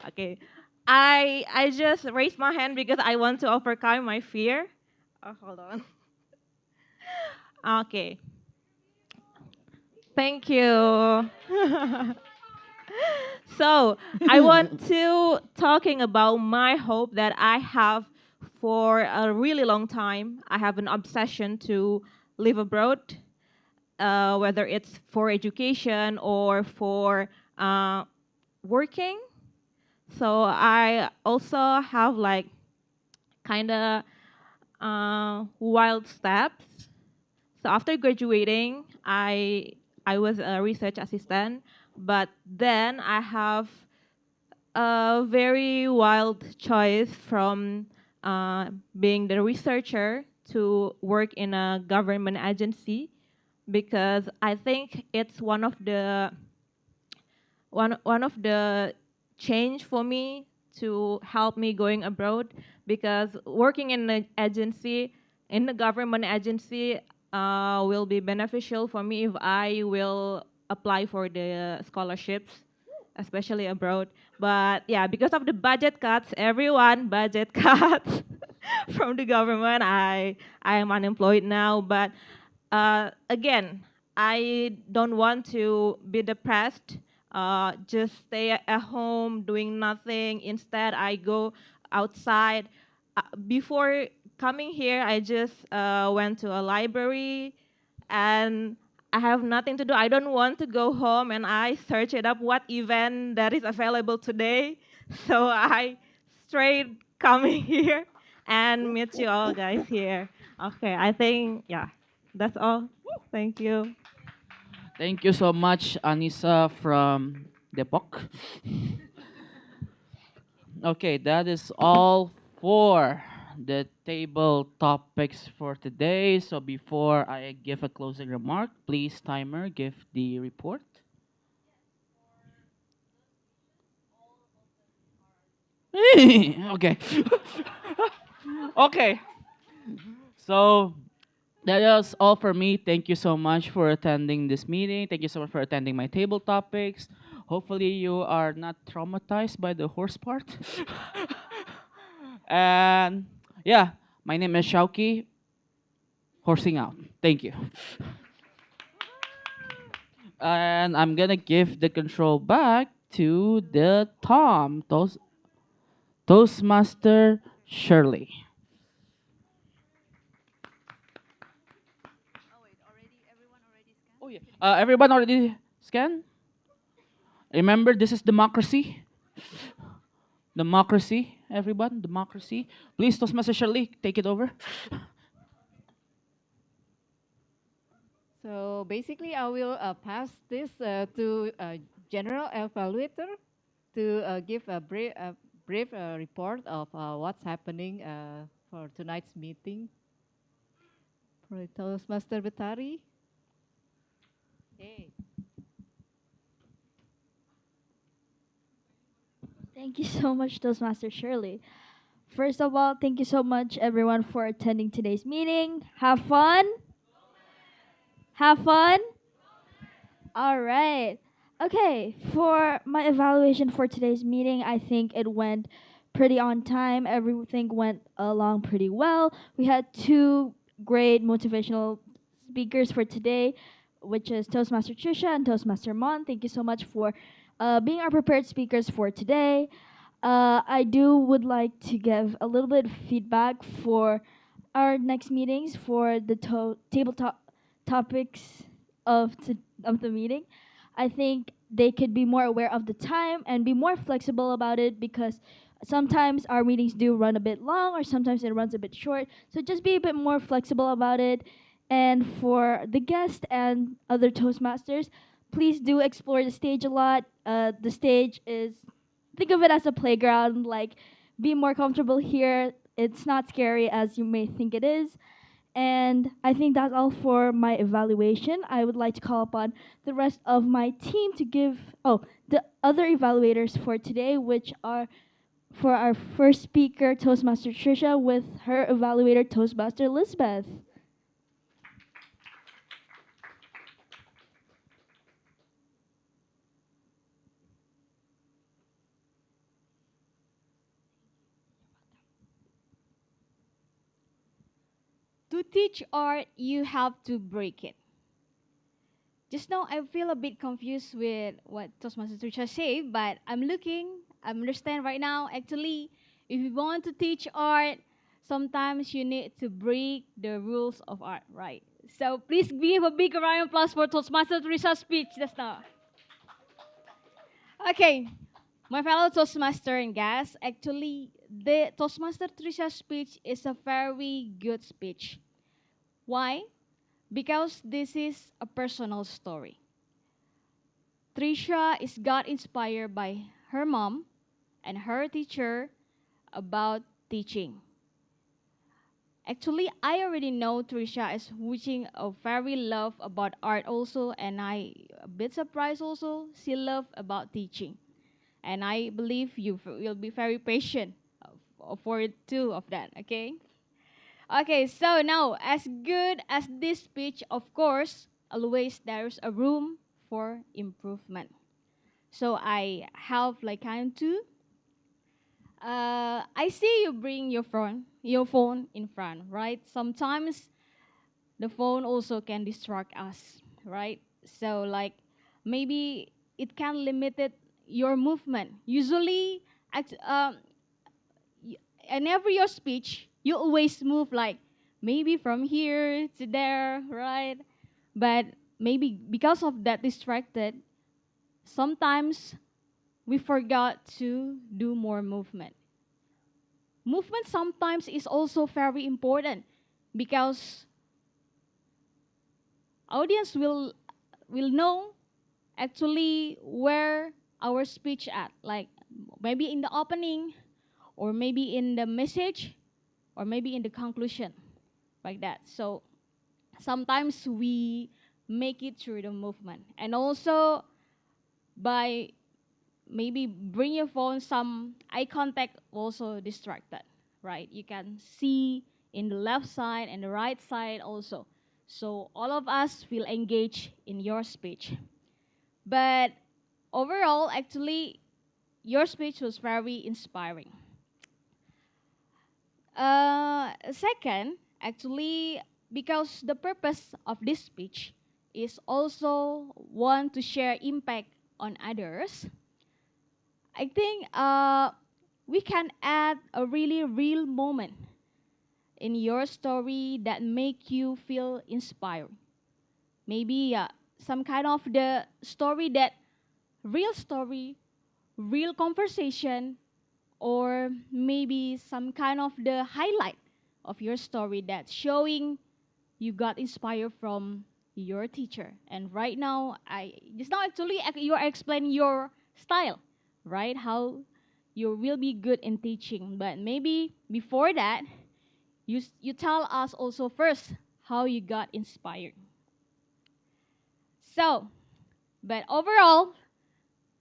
Okay, I just raised my hand because I want to overcome my fear. Oh, hold on. Okay. Thank you. So I want to talking about my hope that I have for a really long time. I have an obsession to live abroad, whether it's for education or for working. So I also have like kind of wild steps. So after graduating, I was a research assistant, but then I have a very wild choice from being the researcher to work in a government agency, because I think it's one of the change for me to help me going abroad because working in an agency, in the government agency, will be beneficial for me if I will apply for the scholarships, especially abroad. But yeah, because of the budget cuts, everyone budget cuts from the government. I am unemployed now, but again, I don't want to be depressed. Just stay at home doing nothing. Instead, I go outside. Before coming here, I just went to a library, and I have nothing to do. I don't want to go home, and I search it up what event that is available today. So I straight coming here and meet you all guys here. Okay, I think yeah, that's all. Thank you. Thank you so much, Anissa from Depok. Okay, that is all for the table topics for today. So before I give a closing remark, please timer give the report. Okay. Okay. So that is all for me. Thank you so much for attending this meeting. Thank you so much for attending my table topics. Hopefully you are not traumatized by the horse part. And yeah, my name is Shauki. Horsing out. Thank you. And I'm gonna give the control back to the Toastmaster Shirley. Oh yeah. Everyone already scanned? Remember, this is democracy. Democracy, everyone, democracy. Please, Toastmaster Shirley, take it over. So basically, I will pass this to General Evaluator to give a brief report of what's happening for tonight's meeting. Toastmaster Betari. Hey. Thank you so much, Toastmaster Shirley. First of all, thank you so much, everyone, for attending today's meeting. Have fun. Have fun. All right. Okay, for my evaluation for today's meeting, I think it went pretty on time. Everything went along pretty well. We had two great motivational speakers for today, which is Toastmaster Trisha and Toastmaster Mon. Thank you so much for being our prepared speakers for today. I do would like to give a little bit of feedback for our next meetings for the tabletop topics of the meeting. I think they could be more aware of the time and be more flexible about it because sometimes our meetings do run a bit long or sometimes it runs a bit short. So just be a bit more flexible about it. And for the guests and other Toastmasters, please do explore the stage a lot. The stage is, think of it as a playground, like be more comfortable here. It's not scary as you may think it is. And I think that's all for my evaluation. I would like to call upon the rest of my team to give, the other evaluators for today, which are for our first speaker, Toastmaster Trisha, with her evaluator, Toastmaster Elizabeth. To teach art, you have to break it. Just now, I feel a bit confused with what Toastmaster Trisha said, but I understand right now. Actually, if you want to teach art, sometimes you need to break the rules of art, right? So please give a big round of applause for Toastmaster Trisha's speech just now. Okay, my fellow Toastmaster and guests, actually, the Toastmaster Trisha's speech is a very good speech. Why? Because this is a personal story. Trisha is got inspired by her mom and her teacher about teaching. Actually, I already know Trisha is wishing a very love about art also, and I a bit surprised also she love about teaching. and I believe you will be very patient for two of that. Okay. Okay. So now, as good as this speech, of course, always there's a room for improvement. So I have like kind to. I see you bring your phone in front, right? Sometimes the phone also can distract us, right? So like maybe it can limit your movement. Usually, in every your speech, you always move like maybe from here to there, right? But maybe because of that distracted, sometimes we forgot to do more movement. Movement sometimes is also very important because audience will know actually where our speech at, like maybe in the opening or maybe in the message or maybe in the conclusion, like that. So sometimes we make it through the movement, and also by maybe bring your phone, some eye contact also distracted, right? You can see in the left side and the right side also. So all of us will engage in your speech. But overall, actually, your speech was very inspiring. Second, actually, because the purpose of this speech is also want to share impact on others, I think we can add a really real moment in your story that make you feel inspired. Maybe some kind of the story, real conversation, or maybe some kind of the highlight of your story that showing you got inspired from your teacher. And right now, you are explaining your style, right? How you will be good in teaching. But maybe before that, you tell us also first how you got inspired. So, but overall,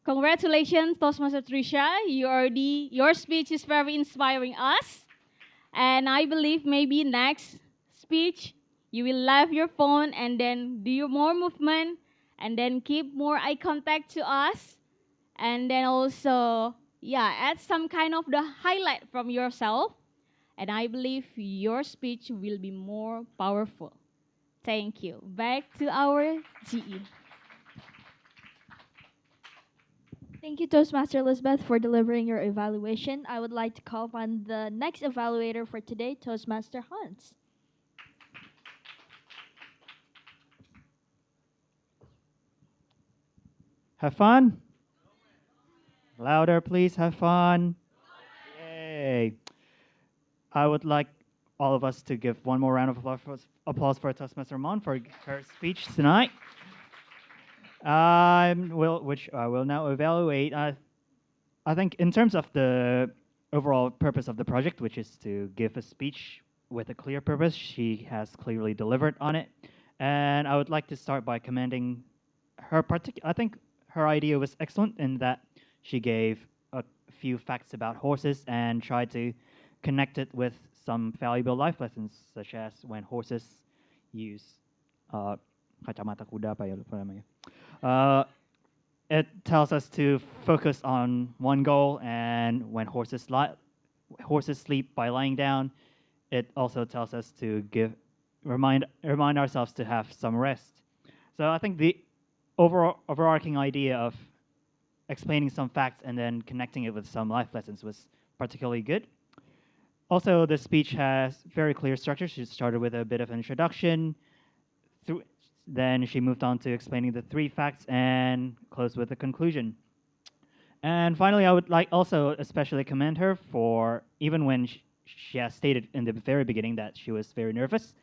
congratulations, Toastmaster Trisha. Your speech is very inspiring us. And I believe maybe next speech, you will leave your phone and then do more movement and then keep more eye contact to us. And then also, add some kind of the highlight from yourself. And I believe your speech will be more powerful. Thank you. Back to our GE. Thank you, Toastmaster Elizabeth, for delivering your evaluation. I would like to call upon the next evaluator for today, Toastmaster Hans. Have fun? Louder, please. Have fun. Yay. I would like all of us to give one more round of applause for Toastmaster Mon for her speech tonight. Which I will now evaluate. I think in terms of the overall purpose of the project, which is to give a speech with a clear purpose, she has clearly delivered on it. And I would like to start by commending her I think her idea was excellent in that she gave a few facts about horses and tried to connect it with some valuable life lessons, such as when horses use kacamata kuda apa ya lupa namanya. It tells us to focus on one goal, and when horses sleep by lying down, it also tells us to remind ourselves to have some rest. So I think the overarching idea of explaining some facts and then connecting it with some life lessons was particularly good. Also, the speech has very clear structure. She started with a bit of an introduction. Then she moved on to explaining the 3 facts and closed with a conclusion. And finally, I would like also especially commend her for, even when she has stated in the very beginning that she was very nervous,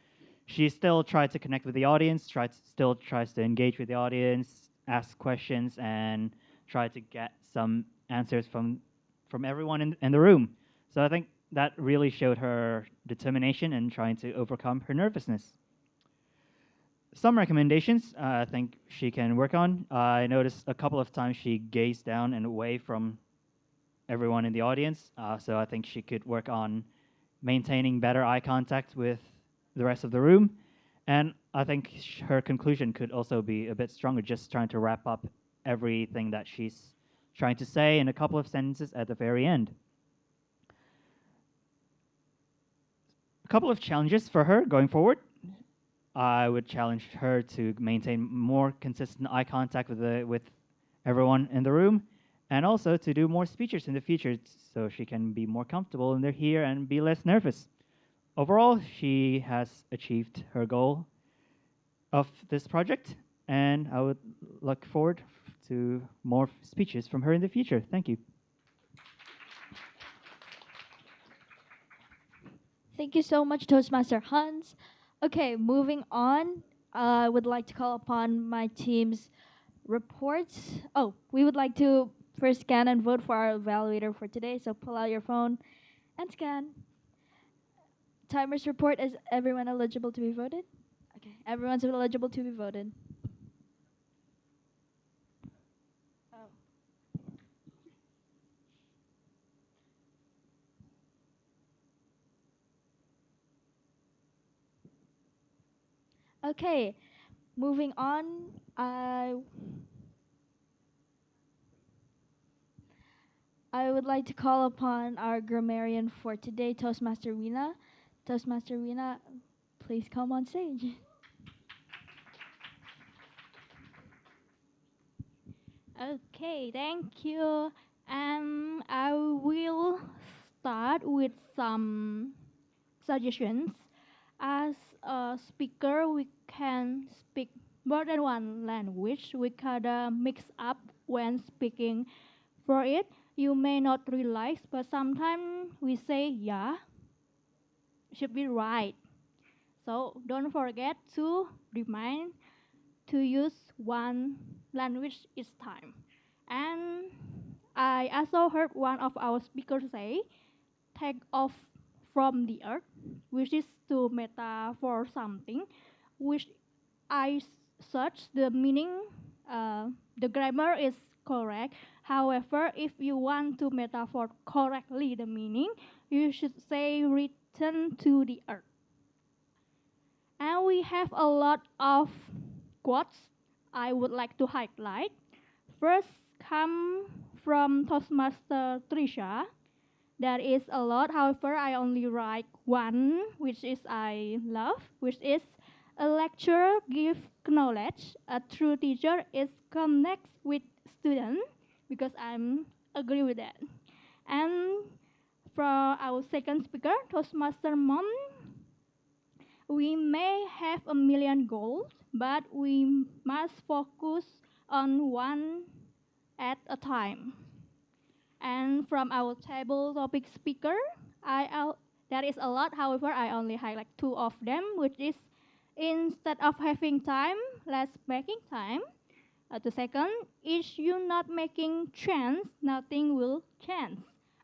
she still tried to connect with the audience, still tries to engage with the audience, ask questions, and try to get some answers from everyone in the room. So I think that really showed her determination in trying to overcome her nervousness. Some recommendations I think she can work on. I noticed a couple of times she gazed down and away from everyone in the audience. So I think she could work on maintaining better eye contact with the rest of the room. And I think her conclusion could also be a bit stronger, just trying to wrap up everything that she's trying to say in a couple of sentences at the very end. A couple of challenges for her going forward. I would challenge her to maintain more consistent eye contact with everyone in the room, and also to do more speeches in the future so she can be more comfortable in there here and be less nervous. Overall, she has achieved her goal of this project, and I would look forward to more speeches from her in the future. Thank you. Thank you so much, Toastmaster Hans. Okay, moving on. I would like to call upon my team's reports. Oh, we would like to first scan and vote for our evaluator for today. So pull out your phone and scan. Timer's report, is everyone eligible to be voted? Okay, everyone's eligible to be voted. Okay, moving on. I would like to call upon our grammarian for today, Toastmaster Rina. Toastmaster Rina, please come on stage. Okay, thank you. And I will start with some suggestions. As a speaker, we can speak more than one language. We can mix up when speaking. For it, you may not realize, but sometimes we say yeah, should be right. So don't forget to remind to use one language each time. And I also heard one of our speakers say, take off from the earth, which is to metaphor something, which I searched the meaning. The grammar is correct. However, if you want to metaphor correctly the meaning, you should say return to the earth. And we have a lot of quotes I would like to highlight. First come from Toastmaster Trisha. There is a lot, however, I only write one, which is I love, which is a lecturer gives knowledge. A true teacher is connects with students, because I'm agree with that. And for our second speaker, Toastmaster Mom, we may have a million goals, but we must focus on one at a time. And from our table topic speaker, there is a lot. However, I only highlight two of them, which is instead of having time, let's making time. The second is you not making chance, nothing will change.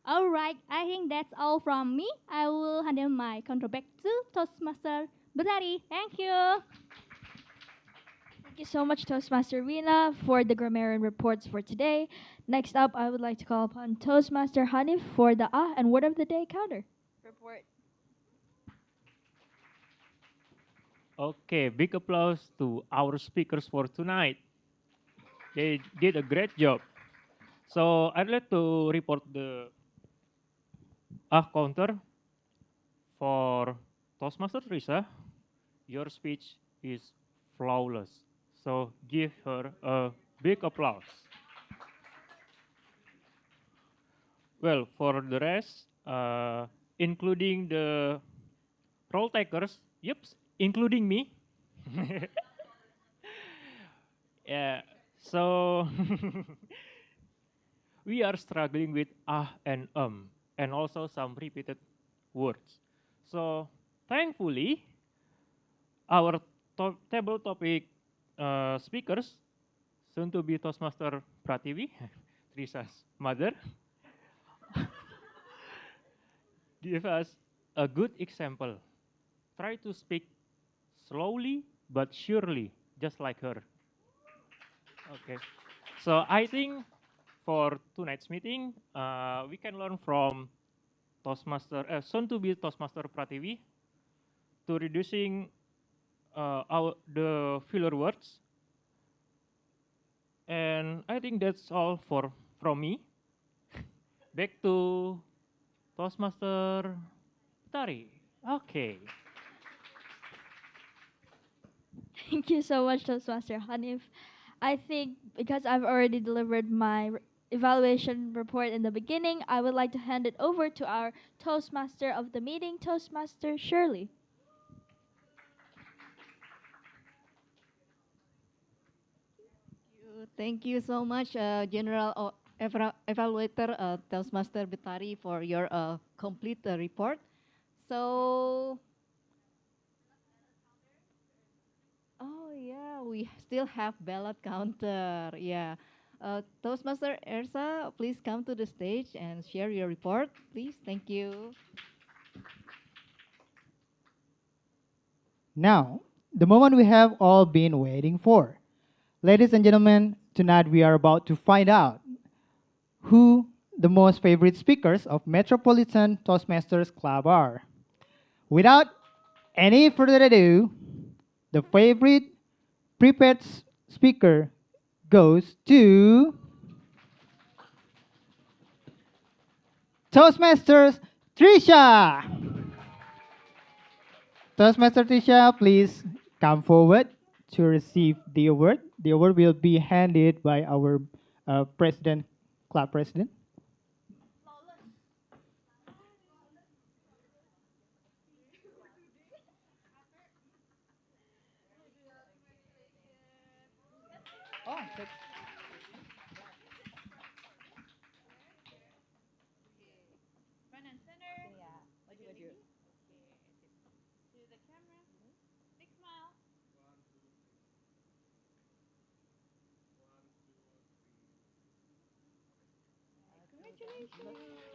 All right, I think that's all from me. I will hand my control back to Toastmaster Berari. Thank you. Thank you so much, Toastmaster Rina, for the grammarian reports for today. Next up, I would like to call upon Toastmaster Hanif for the and Word of the Day counter report. Okay, big applause to our speakers for tonight. They did a great job. So I'd like to report the counter for Toastmaster Risa. Your speech is flawless. So give her a big applause. Well, for the rest, including the role takers, yep, including me. Yeah, so we are struggling with and also some repeated words. So thankfully, our table topic speakers, soon to be Toastmaster Prativi, Trisa's mother, give us a good example. Try to speak slowly but surely, just like her. Okay. So I think for tonight's meeting, we can learn from soon to be Toastmaster Prativi to reducing the filler words. And I think that's all from me. Back to Toastmaster Tari. Okay. Thank you so much, Toastmaster Hanif. I think because I've already delivered my evaluation report in the beginning, I would like to hand it over to our Toastmaster of the meeting, Toastmaster Shirley. Thank you so much, General Evaluator Toastmaster Betari, for your complete report. So, oh yeah, we still have ballot counter. Yeah. Toastmaster Ersa, please come to the stage and share your report, please. Thank you. Now, the moment we have all been waiting for. Ladies and gentlemen, tonight we are about to find out who the most favorite speakers of Metropolitan Toastmasters Club are. Without any further ado, the favorite prepared speaker goes to Toastmasters Trisha. Toastmaster Trisha, please come forward to receive the award. The award will be handed by our president, club president.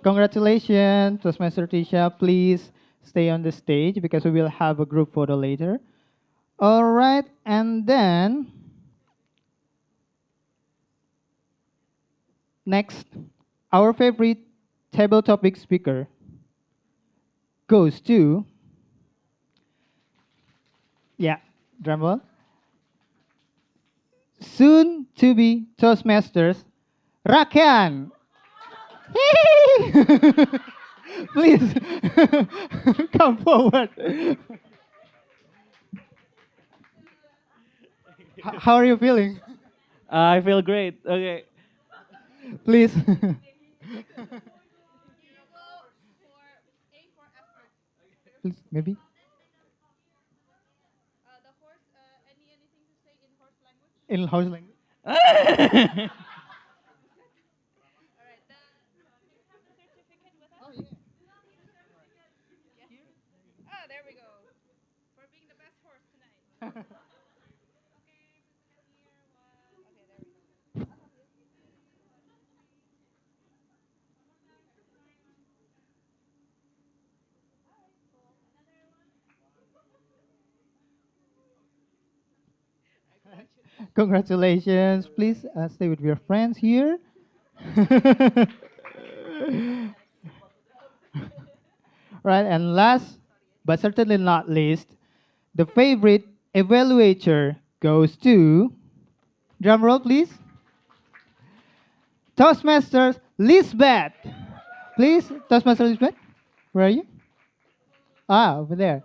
Congratulations, Toastmaster Tisha. Please stay on the stage because we will have a group photo later. All right, and then next, our favorite table topic speaker goes to, yeah, drumroll, soon to be Toastmasters, Rakan. Please come forward. How are you feeling? I feel great. Okay. Please. Please, maybe. In house language. Congratulations. Please stay with your friends here. Right, and last but certainly not least, the favorite evaluator goes to, drum roll please, Toastmasters Lisbeth. Please, Toastmaster Lisbeth, where are you? Ah, over there.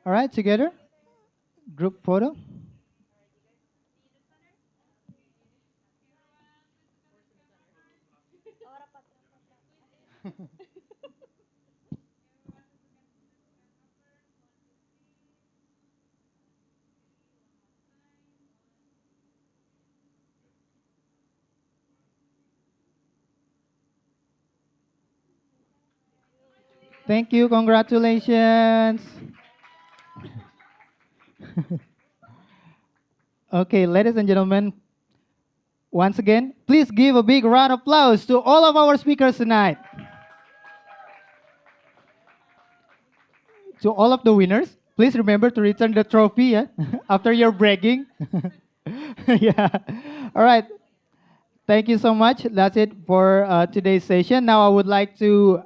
All right, together, group photo. Thank you. Congratulations. Okay, ladies and gentlemen, once again, please give a big round of applause to all of our speakers tonight. To all of the winners, please remember to return the trophy, yeah? After your bragging. Yeah. All right. Thank you so much. That's it for today's session. Now I would like to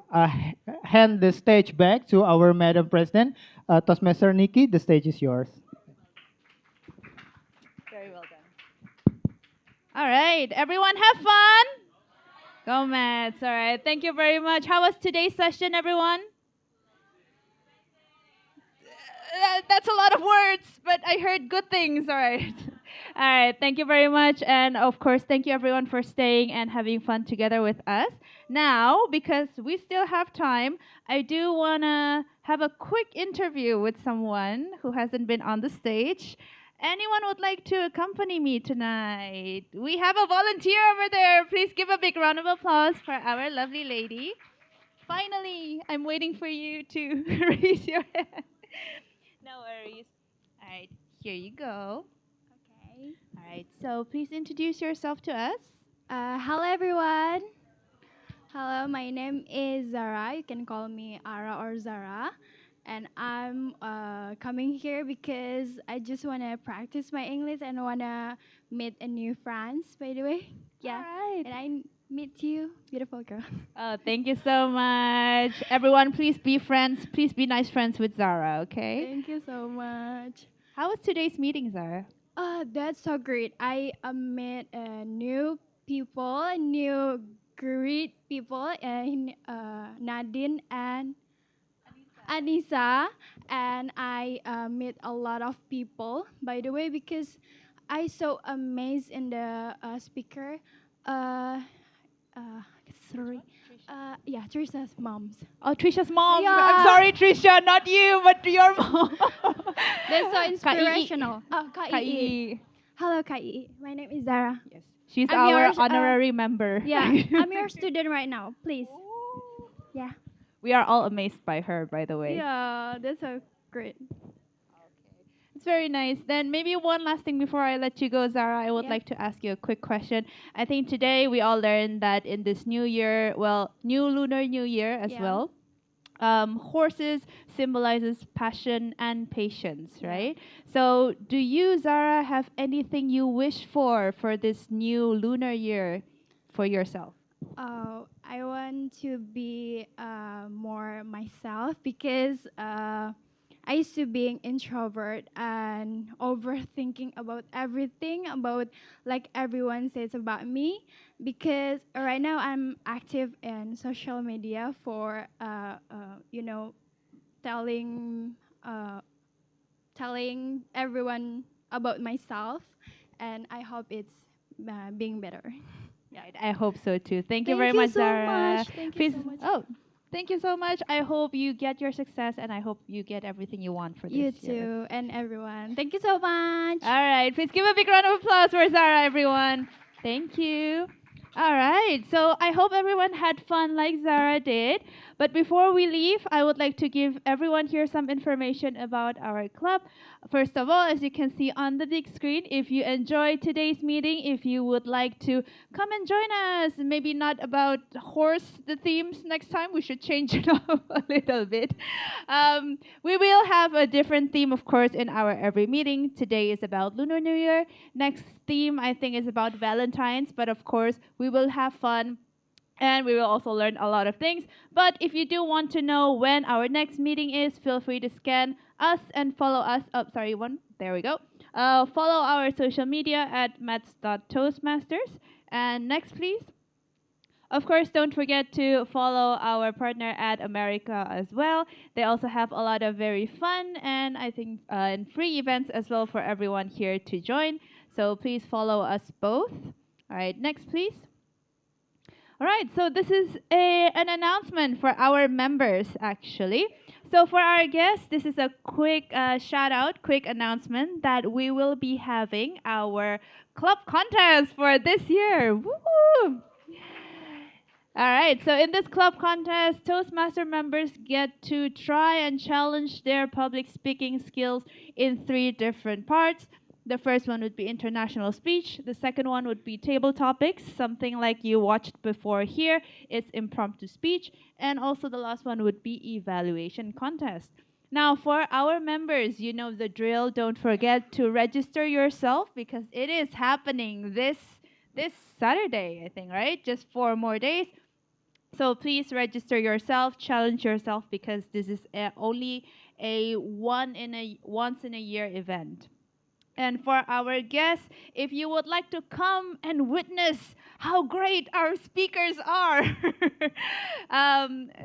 hand the stage back to our Madam President, Toastmaster Nikki. The stage is yours. Very well done. All right, everyone have fun. Go Mets. All right, thank you very much. How was today's session, everyone? That's a lot of words, but I heard good things. All right. All right. Thank you very much. And of course, thank you everyone for staying and having fun together with us. Now, because we still have time, I do want to have a quick interview with someone who hasn't been on the stage. Anyone would like to accompany me tonight? We have a volunteer over there. Please give a big round of applause for our lovely lady. Finally, I'm waiting for you to raise your hand. No worries. All right, here you go. Okay. All right, so please introduce yourself to us. Hello, everyone. Hello, my name is Zara. You can call me Ara or Zara. And I'm coming here because I just want to practice my English and want to meet a new friends, by the way. Yeah. All right. And I meet you, beautiful girl. Oh, thank you so much. Everyone, please be friends. Please be nice friends with Zara, okay? Thank you so much. How was today's meeting, Zara? That's so great. I met new people, new great people, and Nadine and Anissa, and I met a lot of people. By the way, because I so amazed in the speaker. Uh, uh, sorry. Yeah, Trisha's moms. Oh, Trisha's mom. Yeah. I'm sorry, Trisha, not you, but your mom. That's so Kak Ii. inspirational. Oh, Kak Kak Ii. Ii. Hello, Kak Ii. My name is Zara. Yes. She's I'm our yours, honorary member. Yeah, I'm your student right now. Please. Yeah. We are all amazed by her, by the way. Yeah, that's so great. It's very nice. Then maybe one last thing before I let you go, Zara, I would Yeah. like to ask you a quick question. I think today we all learned that in this new year, well, new lunar new year as Yeah. well, horses symbolizes passion and patience, right? So do you, Zara, have anything you wish for this new lunar year for yourself? Oh, I want to be more myself because I used to being introvert and overthinking about everything about like everyone says about me because right now I'm active in social media for you know telling uh, telling everyone about myself and I hope it's being better. Yeah, I hope so too. Thank you Thank very you much, so Zara. much. Thank you Please, so much. oh, thank you so much. I hope you get your success, and I hope you get everything you want for this You year. too, and everyone. Thank you so much. All right, please give a big round of applause for Zara, everyone. Thank you. All right, so I hope everyone had fun like Zara did. But before we leave, I would like to give everyone here some information about our club. First of all, as you can see on the big screen, if you enjoyed today's meeting, if you would like to come and join us, maybe not about horse, the themes next time, we should change it up a little bit. We will have a different theme, of course, in our every meeting. Today is about Lunar New Year. Next theme, I think, is about Valentine's, but of course, we will have fun and we will also learn a lot of things. But if you do want to know when our next meeting is, feel free to scan us and follow us. Oh, sorry, one. There we go. Follow our social media at mets.toastmasters. And next, please. Of course, don't forget to follow our partner at America as well. They also have a lot of very fun and I think and free events as well for everyone here to join. So please follow us both. All right, next, please. All right, so this is an announcement for our members, actually. So for our guests, this is a quick shout out, quick announcement that we will be having our club contest for this year. Woo! All right, so in this club contest, Toastmaster members get to try and challenge their public speaking skills in three different parts. The first one would be international speech. The second one would be table topics, something like you watched before here. It's impromptu speech. And also the last one would be evaluation contest. Now, for our members, you know the drill. Don't forget to register yourself because it is happening this Saturday, I think, right? Just 4 more days. So please register yourself, challenge yourself because this is only a once in a year event. And for our guests, if you would like to come and witness how great our speakers are,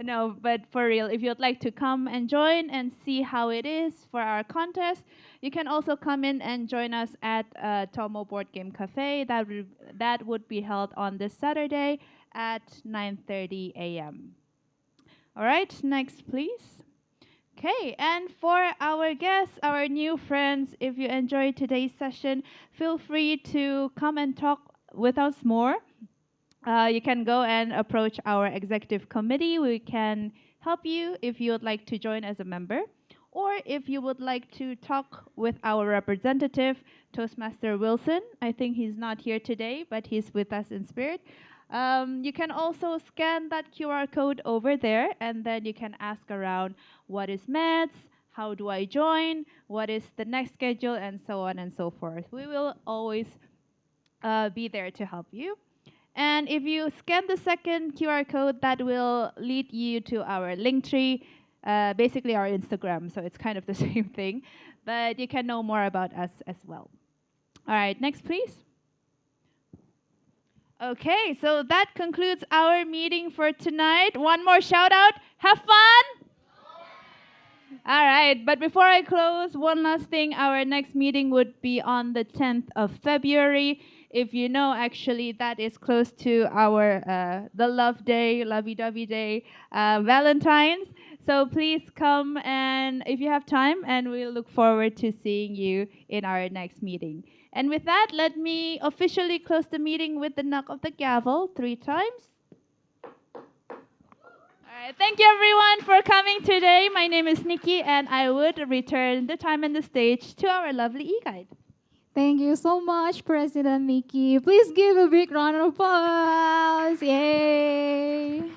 no, but for real, if you'd like to come and join and see how it is for our contest, you can also come in and join us at Tomo Board Game Cafe. That would be held on this Saturday at 9:30 a.m. All right, next, please. Okay, and for our guests, our new friends, if you enjoyed today's session, feel free to come and talk with us more. You can go and approach our executive committee. We can help you if you would like to join as a member, or if you would like to talk with our representative, Toastmaster Wilson. I think he's not here today, but he's with us in spirit. You can also scan that QR code over there, and then you can ask around what is MEDS, how do I join, what is the next schedule, and so on and so forth. We will always be there to help you. And if you scan the second QR code, that will lead you to our Linktree, basically our Instagram. So it's kind of the same thing, but you can know more about us as well. All right, next, please. Okay, so that concludes our meeting for tonight. One more shout out. Have fun! All right, but before I close, one last thing. Our next meeting would be on the 10th of February. If you know, actually, that is close to our the Love Day, Lovey-Dovey Day, Valentine's. So please come, and if you have time, and we'll look forward to seeing you in our next meeting. And with that, let me officially close the meeting with the knock of the gavel 3 times. All right, thank you everyone for coming today. My name is Nikki, and I would return the time and the stage to our lovely e-guide. Thank you so much, President Nikki. Please give a big round of applause. Yay!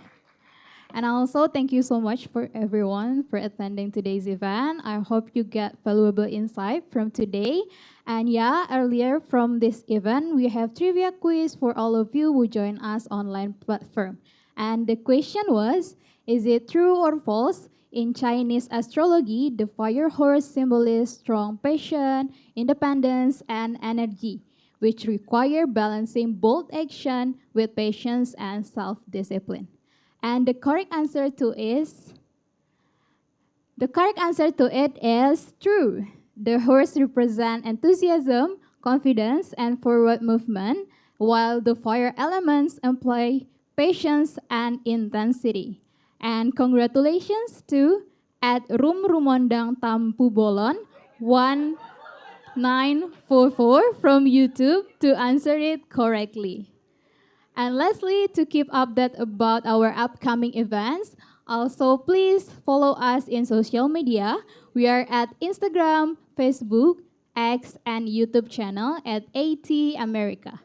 And also, thank you so much for everyone for attending today's event. I hope you get valuable insight from today. And yeah, earlier from this event, we have trivia quiz for all of you who join us online platform. And the question was, is it true or false? In Chinese astrology, the fire horse symbolizes strong passion, independence, and energy, which require balancing bold action with patience and self-discipline. And the correct answer to it is true. The horse represents enthusiasm, confidence, and forward movement, while the fire elements imply patience and intensity. And congratulations to at Rum Rumondang Tampu Bolon 1944 from YouTube to answer it correctly. And lastly, to keep update about our upcoming events, also please follow us in social media. We are at Instagram, Facebook, X, and YouTube channel at AT America.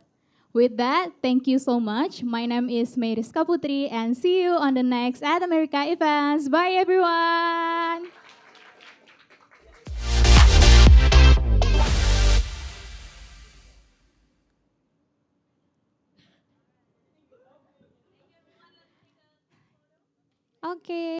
With that, thank you so much. My name is Meriska Putri, and see you on the next At America events. Bye, everyone. Okay.